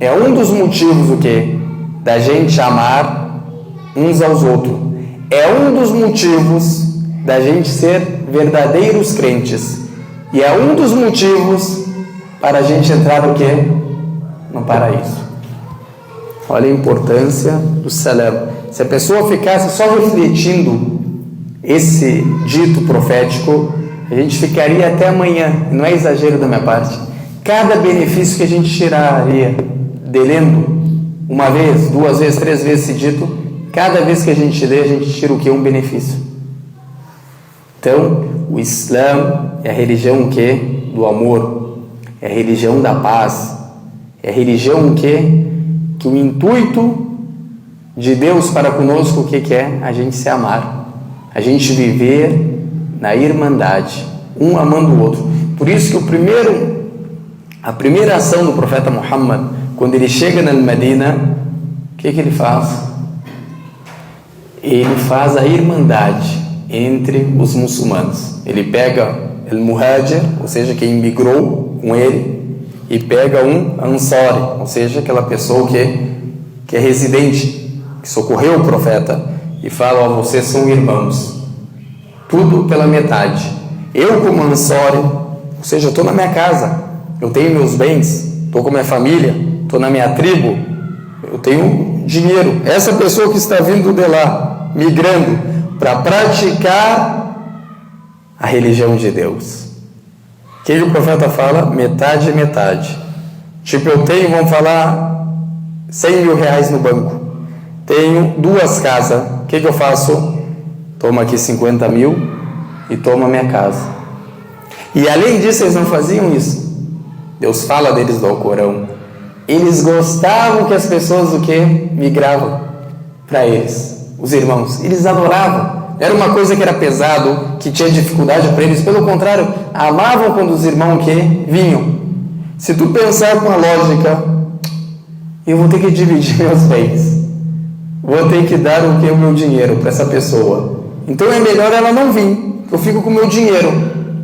é um dos motivos o quê? Da gente amar uns aos outros. É um dos motivos da gente ser verdadeiros crentes. E é um dos motivos para a gente entrar o quê? No paraíso. Olha a importância do salam. Se a pessoa ficasse só refletindo esse dito profético, a gente ficaria até amanhã. Não é exagero da minha parte. Cada benefício que a gente tiraria de lendo uma vez, 2 vezes, 3 vezes esse dito, cada vez que a gente lê, a gente tira o que? Um benefício. Então, o Islã é a religião o que? Do amor, é a religião da paz, é a religião o que? Que o intuito de Deus para conosco, o que é? A gente se amar, a gente viver na irmandade, um amando o outro. Por isso que a primeira ação do profeta Muhammad, quando ele chega na Medina, o que ele faz? Ele faz a irmandade entre os muçulmanos. Ele pega o muhajir, ou seja, quem migrou com ele, e pega um ansari, ou seja, aquela pessoa que é residente, que socorreu o profeta, e fala: ó, vocês são irmãos, tudo pela metade. Eu como ansari, ou seja, eu estou na minha casa, eu tenho meus bens, estou com minha família, estou na minha tribo, eu tenho dinheiro. Essa pessoa que está vindo de lá, migrando, para praticar a religião de Deus. O que o profeta fala? Metade é metade. Tipo, eu tenho, vamos falar, 100 mil reais no banco. Tenho 2 casas. O que eu faço? Toma aqui 50 mil e toma minha casa. E além disso, eles não faziam isso. Deus fala deles no Alcorão. Eles gostavam que as pessoas o que? Migravam para eles, os irmãos. Eles adoravam. Era uma coisa que era pesado, que tinha dificuldade para eles. Pelo contrário, amavam quando os irmãos que vinham. Se tu pensar com a lógica, eu vou ter que dividir meus bens. Vou ter que dar o que? O meu dinheiro para essa pessoa. Então é melhor ela não vir, eu fico com o meu dinheiro.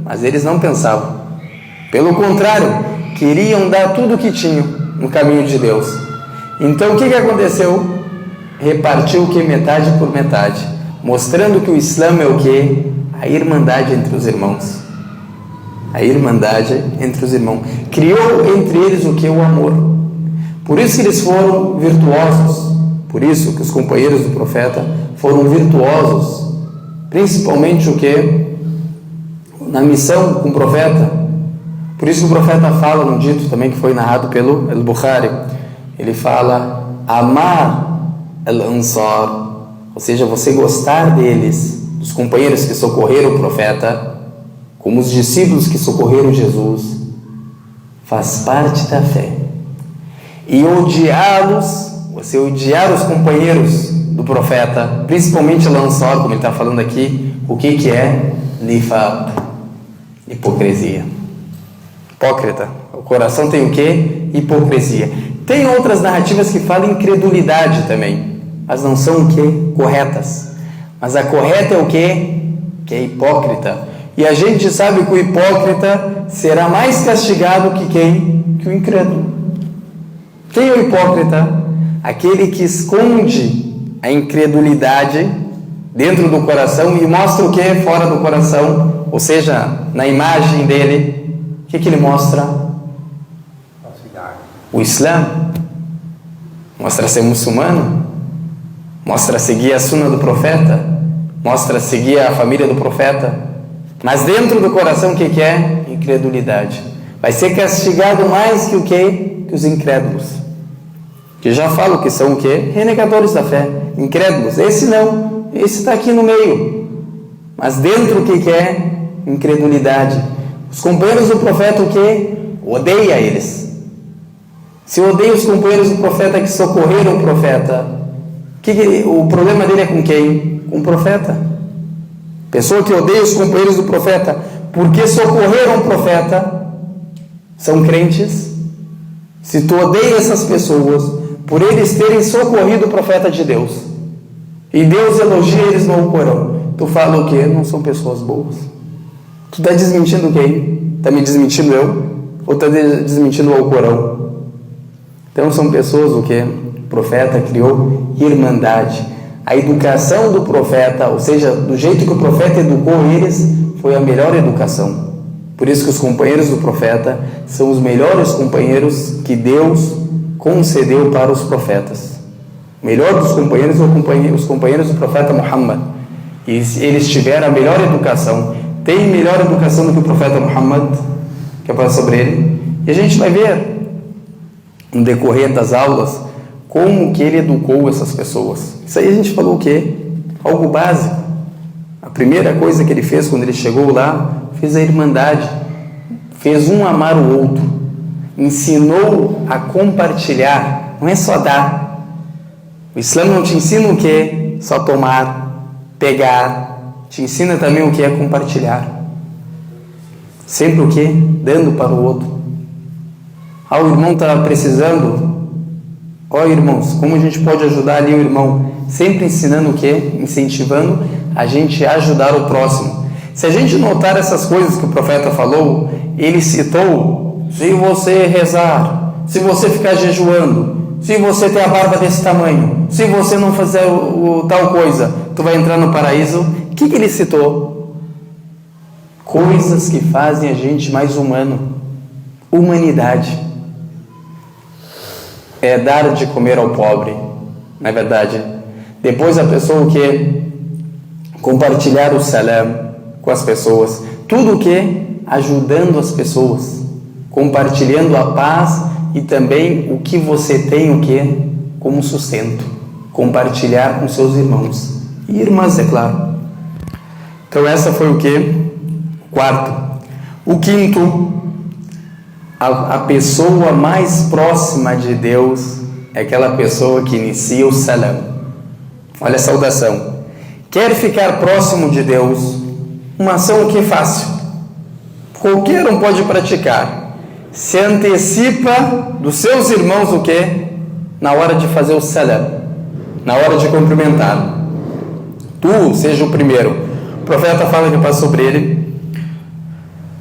Mas eles não pensavam. Pelo contrário, queriam dar tudo o que tinham no caminho de Deus. Então o que aconteceu? Repartiu o que? Metade por metade, mostrando que o Islã é o que? A irmandade entre os irmãos. A irmandade entre os irmãos. Criou entre eles o que? O amor. Por isso que eles foram virtuosos. Por isso que os companheiros do profeta foram virtuosos. Principalmente o que? Na missão com o profeta. Por isso que o profeta fala no dito também que foi narrado pelo Al-Bukhari. Ele fala: amar al-Ansar, ou seja, você gostar deles, dos companheiros que socorreram o profeta, como os discípulos que socorreram Jesus, faz parte da fé. E odiá-los, você odiar os companheiros do profeta, principalmente al-Ansar, como ele está falando aqui, o que é? Nifaq, hipocrisia. Hipócrita. O coração tem o que? Hipocrisia. Tem outras narrativas que falam incredulidade também, mas não são o que? Corretas. Mas a correta é o que? Que é hipócrita. E a gente sabe que o hipócrita será mais castigado que quem? Que o incrédulo. Quem é o hipócrita? Aquele que esconde a incredulidade dentro do coração e mostra o que? Fora do coração. Ou seja, na imagem dele. O que ele mostra? O Islã. Mostra ser muçulmano. Mostra seguir a sunna do profeta. Mostra seguir a família do profeta. Mas dentro do coração o que é? Incredulidade. Vai ser castigado mais que o que? Que os incrédulos. Que já falo que são o que? Renegadores da fé. Incrédulos. Esse não. Esse está aqui no meio. Mas dentro o que é? Incredulidade. Os companheiros do profeta o que? Odeia eles. Se odeia os companheiros do profeta que socorreram o profeta, o problema dele é com quem? Com o profeta. Pessoa que odeia os companheiros do profeta porque socorreram o profeta, são crentes. Se tu odeia essas pessoas por eles terem socorrido o profeta de Deus, e Deus elogia eles no Alcorão, tu fala o que? Não são pessoas boas. Tu está desmentindo quem? Está me desmentindo eu? Ou está desmentindo o Alcorão? Então são pessoas o que? O profeta criou irmandade. A educação do profeta, ou seja, do jeito que o profeta educou eles, foi a melhor educação. Por isso que os companheiros do profeta são os melhores companheiros que Deus concedeu para os profetas. O melhor dos companheiros os companheiros do profeta Muhammad. E eles tiveram a melhor educação. Tem melhor educação do que o profeta Muhammad, que eu falo sobre ele. E a gente vai ver no decorrer das aulas como que ele educou essas pessoas. Isso aí a gente falou o quê? Algo básico. A primeira coisa que ele fez quando ele chegou lá, fez a irmandade, fez um amar o outro, ensinou a compartilhar, não é só dar. O Islã não te ensina o quê? Só tomar, pegar. Te ensina também o que é compartilhar. Sempre o que? Dando para o outro. O irmão está precisando. Irmãos, como a gente pode ajudar ali o irmão? Sempre ensinando o que? Incentivando a gente a ajudar o próximo. Se a gente notar essas coisas que o profeta falou, ele citou: se você rezar, se você ficar jejuando, se você ter a barba desse tamanho, se você não fazer tal coisa, tu vai entrar no paraíso. O que ele citou? Coisas que fazem a gente mais humano. humanidade. É dar de comer ao pobre, não é verdade? Depois a pessoa que compartilhar o salam com as pessoas, tudo o que ajudando as pessoas, compartilhando a paz e também o que você tem o que como sustento, compartilhar com seus irmãos e irmãs, é claro. Então essa foi o que? Quarto. O quinto, a pessoa mais próxima de Deus é aquela pessoa que inicia o salam. Olha a saudação. Quer ficar próximo de Deus? Uma ação que é fácil. Qualquer um pode praticar. Se antecipa dos seus irmãos o que? Na hora de fazer o salam. Na hora de cumprimentar. Tu seja o primeiro. O profeta fala que passa sobre ele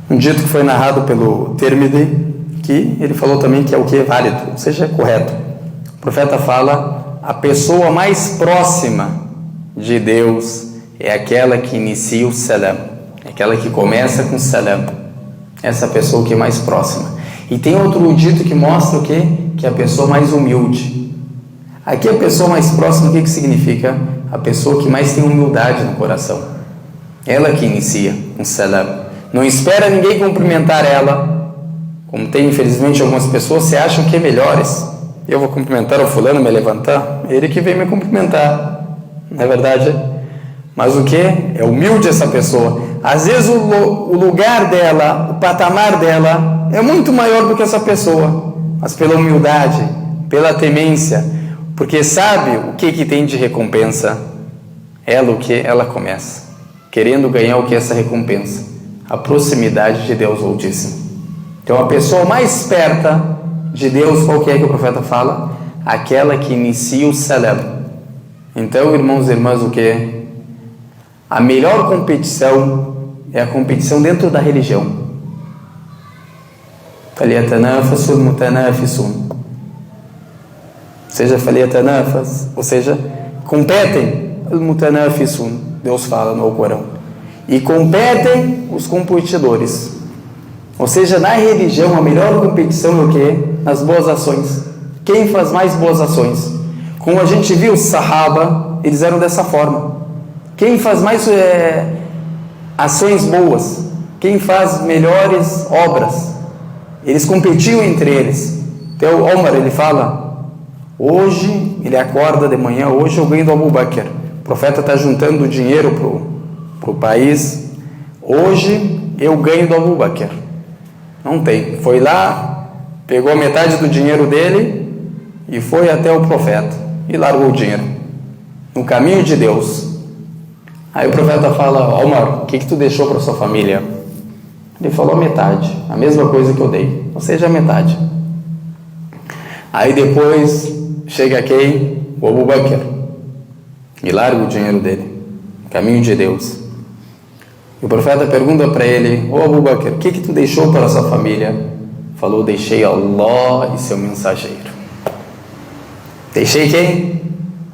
um dito que foi narrado pelo Tirmidhi, que ele falou também que é o que é válido, ou seja, é correto. O profeta fala: a pessoa mais próxima de Deus é aquela que inicia o salam, é aquela que começa com salam. Essa pessoa que é mais próxima. E tem outro dito que mostra o quê? Que é a pessoa mais humilde. Aqui a pessoa mais próxima, o que significa? A pessoa que mais tem humildade no coração. Ela que inicia um salam. Não espera ninguém cumprimentar ela. Como tem infelizmente algumas pessoas se acham que é melhores. Eu vou cumprimentar o fulano, me levantar, ele que vem me cumprimentar. Não é verdade? Mas o que? É humilde essa pessoa. Às vezes o lugar dela, o patamar dela é muito maior do que essa pessoa. Mas pela humildade, pela temência, porque sabe o que tem de recompensa, ela o que? Ela começa querendo ganhar o que é essa recompensa? A proximidade de Deus Altíssimo. Então a pessoa mais perto de Deus, qual que é que o profeta fala? Aquela que inicia o salam. Então, irmãos e irmãs, o que? A melhor competição é a competição dentro da religião. فَلْيَتَنَافَسُ الْمُتَنَافِسُونَ. Ou seja, competem al-mutanafisun. Deus fala no Alcorão. E competem os competidores. Ou seja, na religião, a melhor competição é o quê? Nas boas ações. Quem faz mais boas ações? Como a gente viu, os Sahaba, eles eram dessa forma. Quem faz mais ações boas? Quem faz melhores obras? Eles competiam entre eles. Então, Omar, ele fala, hoje, ele acorda de manhã, hoje eu ganho do Abu Bakr. O profeta está juntando dinheiro para o país. Hoje eu ganho do Abu Bakr. Não tem. Foi lá, pegou metade do dinheiro dele e foi até o profeta e largou o dinheiro no caminho de Deus. Aí o profeta fala: Omar, o que tu deixou para sua família? Ele falou: metade, a mesma coisa que eu dei, ou seja, a metade. Aí depois chega quem? O Abu Bakr e larga o dinheiro dele no caminho de Deus. E o profeta pergunta para ele: ô Abu Bakr, o que tu deixou para a sua família? Falou: deixei Allah e seu mensageiro. Deixei quem?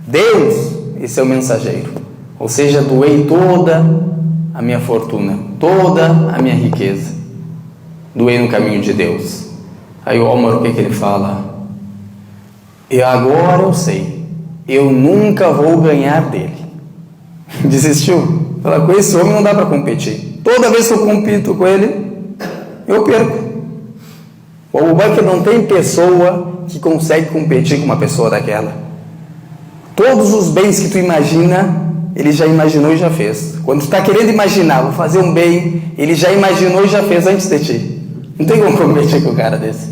Deus e seu mensageiro. Ou seja, doei toda a minha fortuna, toda a minha riqueza. Doei no caminho de Deus. Aí o Omar, o que ele fala? E agora eu sei, eu nunca vou ganhar dele. Desistiu. Fala, com esse homem não dá para competir. Toda vez que eu compito com ele, eu perco. O Abu Bakr não tem pessoa que consegue competir com uma pessoa daquela. Todos os bens que tu imagina, ele já imaginou e já fez. Quando tu está querendo imaginar, vou fazer um bem, ele já imaginou e já fez antes de ti. Não tem como competir com um cara desse.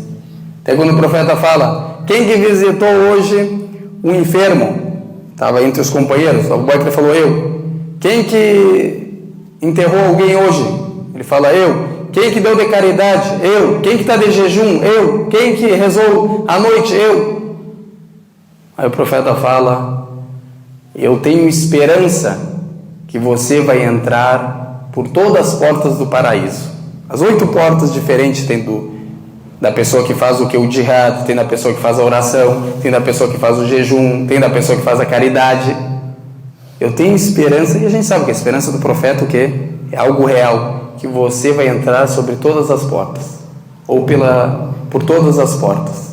Até quando o profeta fala, quem que visitou hoje um enfermo? Estava entre os companheiros. O Abu Bakr falou: eu. Quem que enterrou alguém hoje? Ele fala: eu. Quem que deu de caridade? Eu. Quem que está de jejum? Eu. Quem que rezou à noite? Eu. Aí o profeta fala: eu tenho esperança que você vai entrar por todas as portas do paraíso. As 8 portas diferentes tem da pessoa que faz o que? O jihad, tem da pessoa que faz a oração, tem da pessoa que faz o jejum, tem da pessoa que faz a caridade. Eu tenho esperança, e a gente sabe que a esperança do profeta o quê? É algo real, que você vai entrar sobre todas as portas. ou por todas as portas.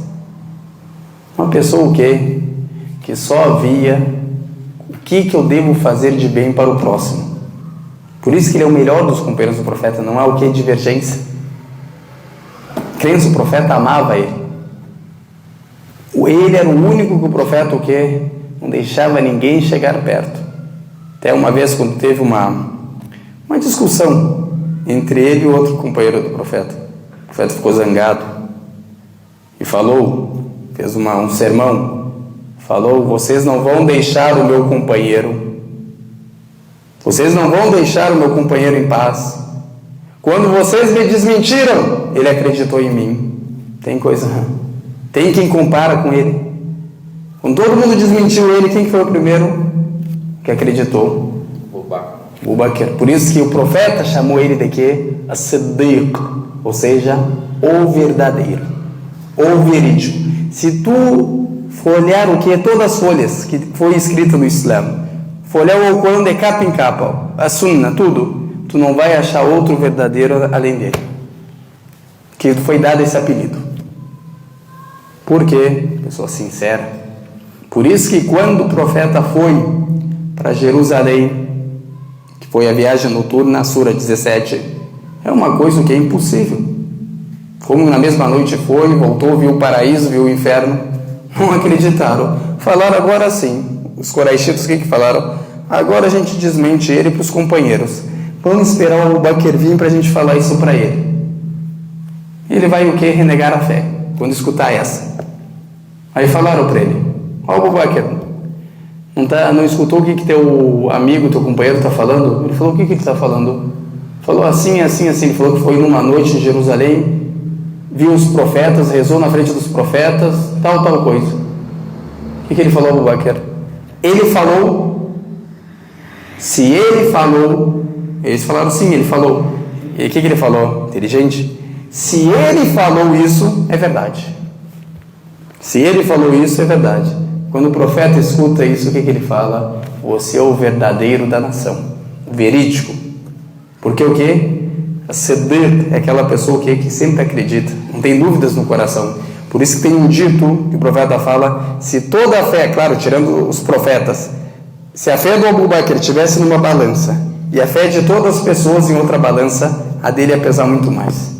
Uma pessoa que só via o que eu devo fazer de bem para o próximo. Por isso que ele é o melhor dos companheiros do profeta, não há divergência. Crentes, o profeta amava ele. Ele era o único que o profeta não deixava ninguém chegar perto. Até uma vez, quando teve uma discussão entre ele e outro companheiro do profeta, o profeta ficou zangado e fez um sermão, falou: vocês não vão deixar o meu companheiro, vocês não vão deixar o meu companheiro em paz. Quando vocês me desmentiram, ele acreditou em mim. Tem quem compara com ele. Quando todo mundo desmentiu ele, quem foi o primeiro que acreditou? Abu Bakr. Por isso que o profeta chamou ele de quê? As-Siddiq, ou seja, o verdadeiro, o verídico. Se tu for olhar todas as folhas que foi escrita no Islã, for olhar o Alcorão de capa em capa, a Sunna, tudo, tu não vai achar outro verdadeiro além dele, que foi dado esse apelido. Por quê? Pessoa sincera. Por isso que quando o profeta foi para Jerusalém, que foi a viagem noturna, Sura 17, é uma coisa que é impossível. Como na mesma noite foi, voltou, viu o paraíso, viu o inferno, não acreditaram. Falaram agora sim, os coraístas, o que falaram? Agora a gente desmente ele para os companheiros. Vamos esperar o Abu Bakr vir para a gente falar isso para ele. Ele vai renegar a fé, quando escutar essa. Aí falaram para ele: ó, Abu Bakr, não escutou o que teu amigo, teu companheiro está falando? Ele falou: o que ele está falando? Falou assim, assim, assim. Ele falou que foi numa noite em Jerusalém, viu os profetas, rezou na frente dos profetas, tal coisa. O que ele falou, Abu Bakr? Ele falou. Se ele falou, eles falaram sim, ele falou. E o que ele falou? Inteligente. Se ele falou isso, é verdade. Se ele falou isso, é verdade. Quando o profeta escuta isso, o que ele fala? Você é o verdadeiro da nação, o verídico. Porque o quê? A Siddiq é aquela pessoa que sempre acredita, não tem dúvidas no coração. Por isso que tem um dito que o profeta fala: se toda a fé, claro, tirando os profetas, se a fé do Abu Bakr estivesse numa balança e a fé de todas as pessoas em outra balança, a dele ia pesar muito mais.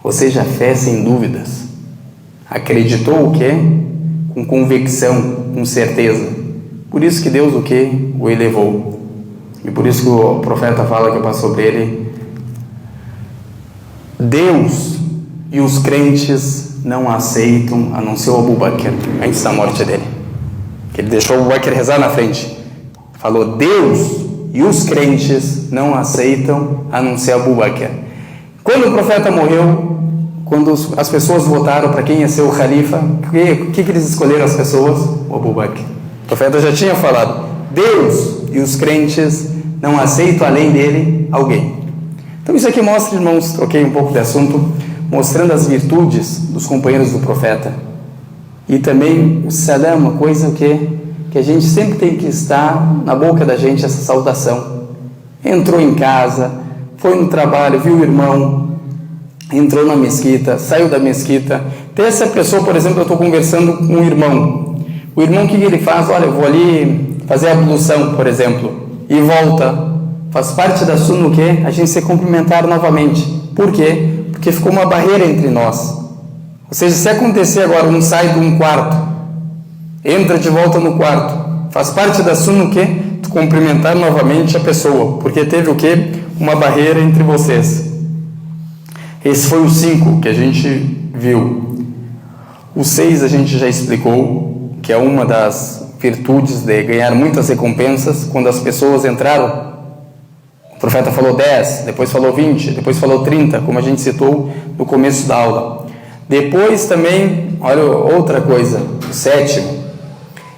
Ou seja, a fé sem dúvidas. Acreditou o quê? Com convicção, com certeza. Por isso que Deus o elevou. E por isso que o profeta fala que passou sobre ele: Deus e os crentes não aceitam a não ser o Abu Bakr, antes da morte dele. Que ele deixou o Abu Bakr rezar na frente. Falou: Deus e os crentes não aceitam a não ser Abu Bakr. Quando o profeta morreu, quando as pessoas votaram para quem ia ser o califa, o que eles escolheram as pessoas? O Abu Bakr. O profeta já tinha falado: Deus e os crentes não aceitam além dele alguém. Então isso aqui mostra, irmãos, troquei um pouco de assunto, mostrando as virtudes dos companheiros do profeta. E também o salam, uma coisa que a gente sempre tem que estar na boca da gente, essa saudação. Entrou em casa, foi no trabalho, viu o irmão, entrou na mesquita, saiu da mesquita. Tem essa pessoa, por exemplo, eu estou conversando com um irmão. O irmão, o que ele faz? Olha, eu vou ali fazer a ablução, por exemplo, e volta. Faz parte da sunna o quê? A gente se cumprimentar novamente. Por quê? Porque ficou uma barreira entre nós. Ou seja, se acontecer agora, um sai de um quarto, entra de volta no quarto, faz parte da sunna o quê? Tu cumprimentar novamente a pessoa, porque teve o quê? Uma barreira entre vocês. Esse foi o 5 que a gente viu. O 6 a gente já explicou, que é uma das virtudes de ganhar muitas recompensas. Quando as pessoas entraram, o profeta falou 10, depois falou 20, depois falou 30, como a gente citou no começo da aula. Depois também, olha outra coisa, o 7,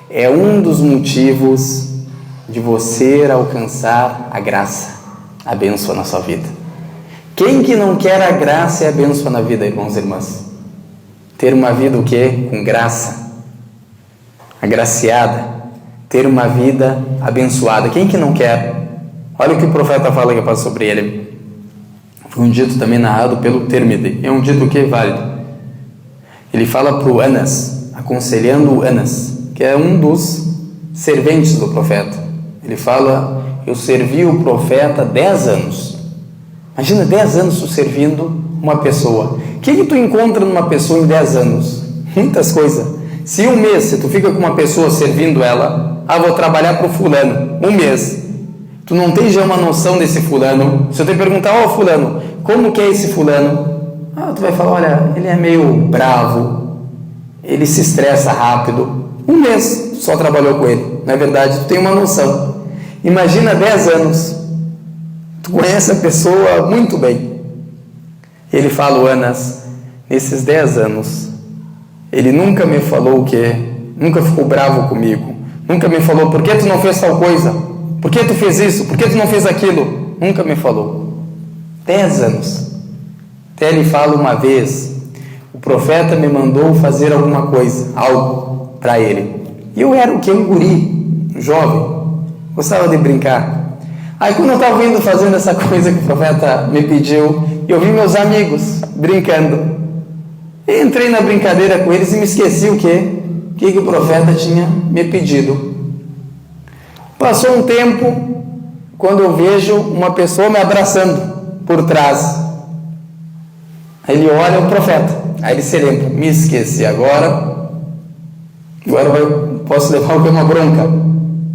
é um dos motivos de você alcançar a graça, a bênção na sua vida. Quem que não quer a graça e a bênção na vida, irmãos e irmãs? Ter uma vida o quê? Com graça, agraciada, ter uma vida abençoada. Quem que não quer? Olha o que o profeta fala que passa sobre ele. Um dito também narrado pelo Tirmidhi. É um dito que é válido. Ele fala para o Anas, aconselhando o Anas, que é um dos serventes do profeta. Ele fala: eu servi o profeta 10 anos. Imagina 10 anos tu servindo uma pessoa. O que tu encontra numa pessoa em 10 anos? Muitas coisas. Se um mês, se tu fica com uma pessoa servindo ela, vou trabalhar para o fulano, um mês. Tu não tem já uma noção desse fulano. Se eu te perguntar: fulano, como que é esse fulano? Tu vai falar: olha, ele é meio bravo, ele se estressa rápido. Um mês tu só trabalhou com ele. Na verdade, tu tem uma noção. Imagina 10 anos. Tu conhece a pessoa muito bem. Ele fala, o Anas, nesses 10 anos, ele nunca me falou o que, nunca ficou bravo comigo, nunca me falou: por que tu não fez tal coisa? Por que tu fez isso? Por que tu não fez aquilo? Nunca me falou. 10 anos. Até ele fala uma vez: o profeta me mandou fazer alguma coisa, algo para ele. E eu era o que? Um guri, um jovem, gostava de brincar. Aí quando eu estava indo fazendo essa coisa que o profeta me pediu, eu vi meus amigos brincando. E entrei na brincadeira com eles e me esqueci o que o profeta tinha me pedido. Passou um tempo, quando eu vejo uma pessoa me abraçando por trás. Aí ele olha o profeta. Aí ele se lembra: me esqueci agora eu posso levar uma bronca.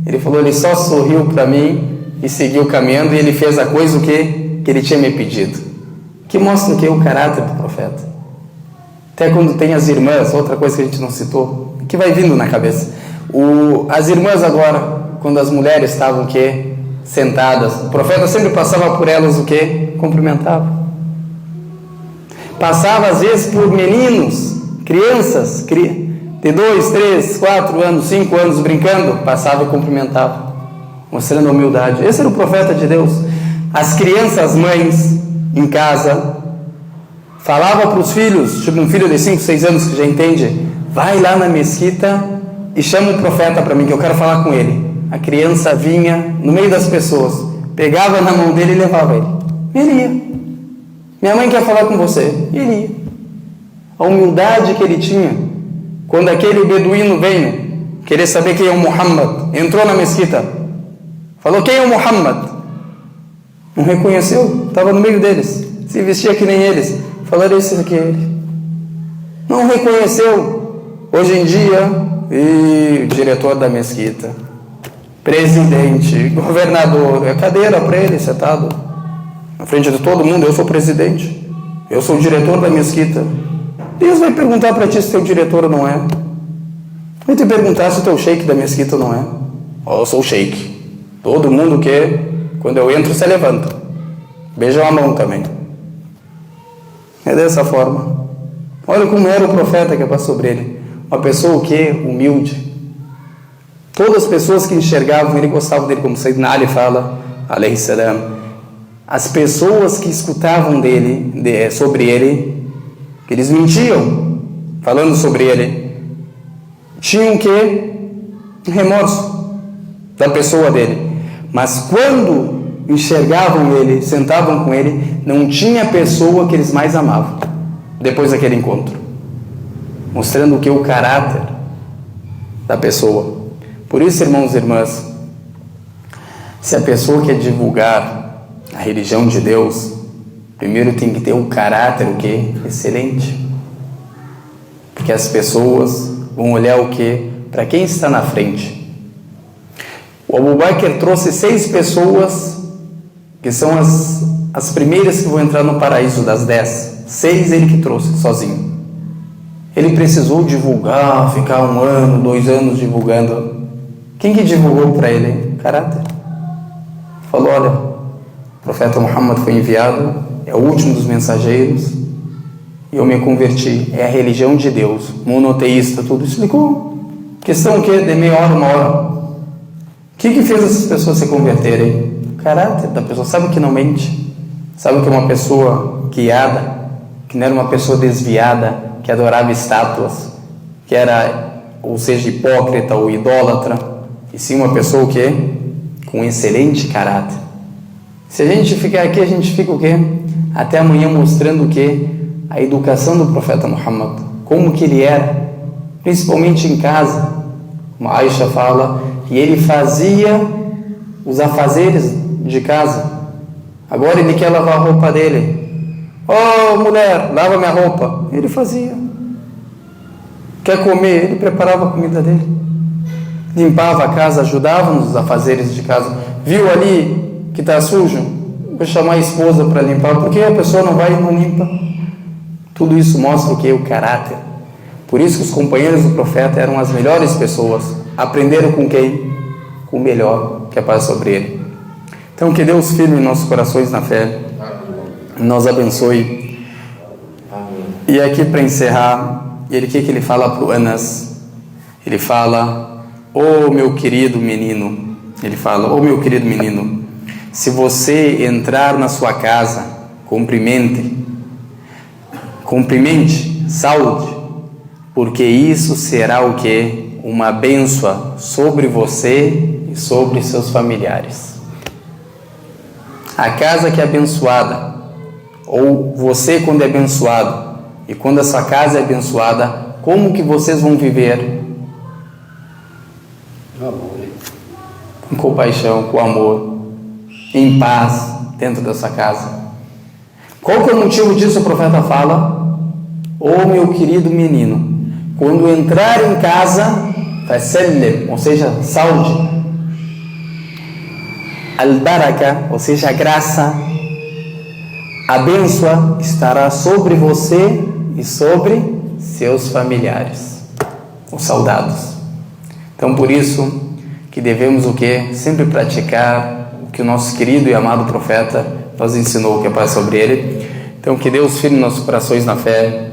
Ele falou: ele só sorriu para mim e seguiu caminhando, e ele fez a coisa o que ele tinha me pedido. Que mostra o que? O caráter do profeta. Até quando tem as irmãs, outra coisa que a gente não citou, que vai vindo na cabeça. As irmãs agora, quando as mulheres estavam sentadas, o profeta sempre passava por elas o que? Cumprimentava. Passava às vezes por meninos, crianças, de 2, 3, 4 anos, 5 anos brincando, passava e cumprimentava, mostrando humildade. Esse era o profeta de Deus. As crianças, as mães em casa, falava para os filhos, tipo um filho de 5, 6 anos que já entende: vai lá na mesquita e chama o profeta para mim, que eu quero falar com ele. A criança vinha no meio das pessoas, pegava na mão dele e levava ele. Ele ia. Minha mãe quer falar com você. E ele ia. A humildade que ele tinha. Quando aquele beduíno veio querer saber quem é o Muhammad, entrou na mesquita, falou: quem é o Muhammad? Não reconheceu, estava no meio deles, se vestia que nem eles. Falaram: esse aqui é ele. Não reconheceu. Hoje em dia, o diretor da mesquita, presidente, governador, é cadeira para ele, sentado na frente de todo mundo: eu sou presidente, eu sou o diretor da mesquita. Deus vai perguntar para ti se teu diretor ou não é. Vai te perguntar se o teu sheik da mesquita não é. Eu sou o sheik. Todo mundo quando eu entro, se levanta. Beijam a mão também. É dessa forma. Olha como era o profeta que passou sobre ele. Uma pessoa humilde. Todas as pessoas que enxergavam ele gostavam dele, como Sayyidina Ali fala, alayhi salam. As pessoas que escutavam sobre ele, que eles mentiam falando sobre ele, tinham remorso da pessoa dele. Mas quando enxergavam ele, sentavam com ele, não tinha pessoa que eles mais amavam depois daquele encontro, mostrando o caráter da pessoa. Por isso, irmãos e irmãs, se a pessoa quer divulgar a religião de Deus, primeiro tem que ter um caráter excelente, porque as pessoas vão olhar para quem está na frente. O Abu Bakr trouxe 6 pessoas que são as primeiras que vão entrar no paraíso das 10. 6 ele que trouxe sozinho. Ele precisou divulgar, ficar 1 ano, 2 anos divulgando. Quem que divulgou para ele? Caráter. Falou: olha, o profeta Muhammad foi enviado, é o último dos mensageiros, e eu me converti, é a religião de Deus, monoteísta, tudo. Explicou. Questão de meia hora, 1 hora. O que fez essas pessoas se converterem? O caráter da pessoa. Sabe que não mente? Sabe que é uma pessoa guiada, que não era uma pessoa desviada, que adorava estátuas, que era, ou seja, hipócrita ou idólatra, e sim uma pessoa com excelente caráter. Se a gente ficar aqui, a gente fica até amanhã, mostrando o que? A educação do profeta Muhammad, como que ele era, principalmente em casa. Como a Aisha fala, e ele fazia os afazeres de casa. Agora ele quer lavar a roupa dele. Oh, mulher, lava minha roupa. Ele fazia. Quer comer? Ele preparava a comida dele. Limpava a casa, ajudava nos afazeres de casa. Viu ali que está sujo? Vou chamar a esposa para limpar. Por que a pessoa não vai e não limpa? Tudo isso mostra o que? O caráter. Por isso que os companheiros do profeta eram as melhores pessoas. Aprenderam com quem? Com o melhor, que é paz sobre ele. Então que Deus firme nossos corações na fé. Nos abençoe. E aqui para encerrar, o que ele fala para o Anas? Ele fala: ô meu querido menino, ele fala: ô meu querido menino, se você entrar na sua casa, cumprimente, saúde, porque isso será o que? Uma bênção sobre você e sobre seus familiares. A casa que é abençoada, ou você quando é abençoado, e quando a sua casa é abençoada, como que vocês vão viver? Com compaixão, com amor, em paz, dentro dessa casa. Qual que é o motivo disso? O profeta fala: ô meu querido menino, quando entrar em casa, fasallim, ou seja, saúde, al-baraka, ou seja, a graça, a bênção estará sobre você e sobre seus familiares, os soldados. Então, por isso que devemos o que? Sempre praticar o que o nosso querido e amado profeta nos ensinou, que é paz sobre ele. Então, que Deus firme nossos corações na fé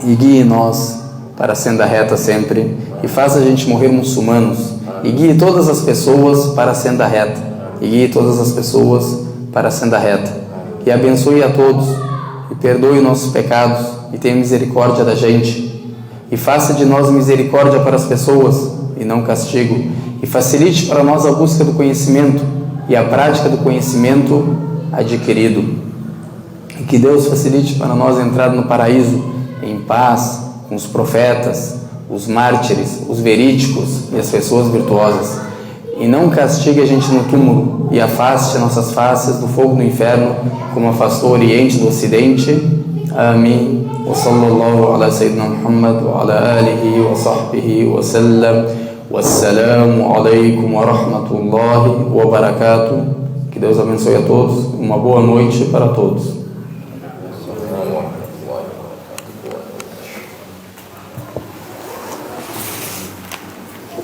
e guie nós para a senda reta sempre, e faça a gente morrer muçulmanos, e guie todas as pessoas para a senda reta, e guie todas as pessoas para a senda reta, e abençoe a todos, e perdoe nossos pecados, e tenha misericórdia da gente, e faça de nós misericórdia para as pessoas, e não castigo, e facilite para nós a busca do conhecimento, e a prática do conhecimento adquirido, e que Deus facilite para nós entrar no paraíso, em paz, com os profetas, os mártires, os verídicos e as pessoas virtuosas, e não castigue a gente no túmulo e afaste nossas faces do fogo do inferno, como afastou o Oriente do Ocidente. Amém. Wa sallallahu ala sayyidina Muhammad wa ala alihi wa sahbihi wa sallam. Wassalamu alaikum wa rahmatullahi wa barakatuh. Que Deus abençoe a todos. Uma boa noite para todos.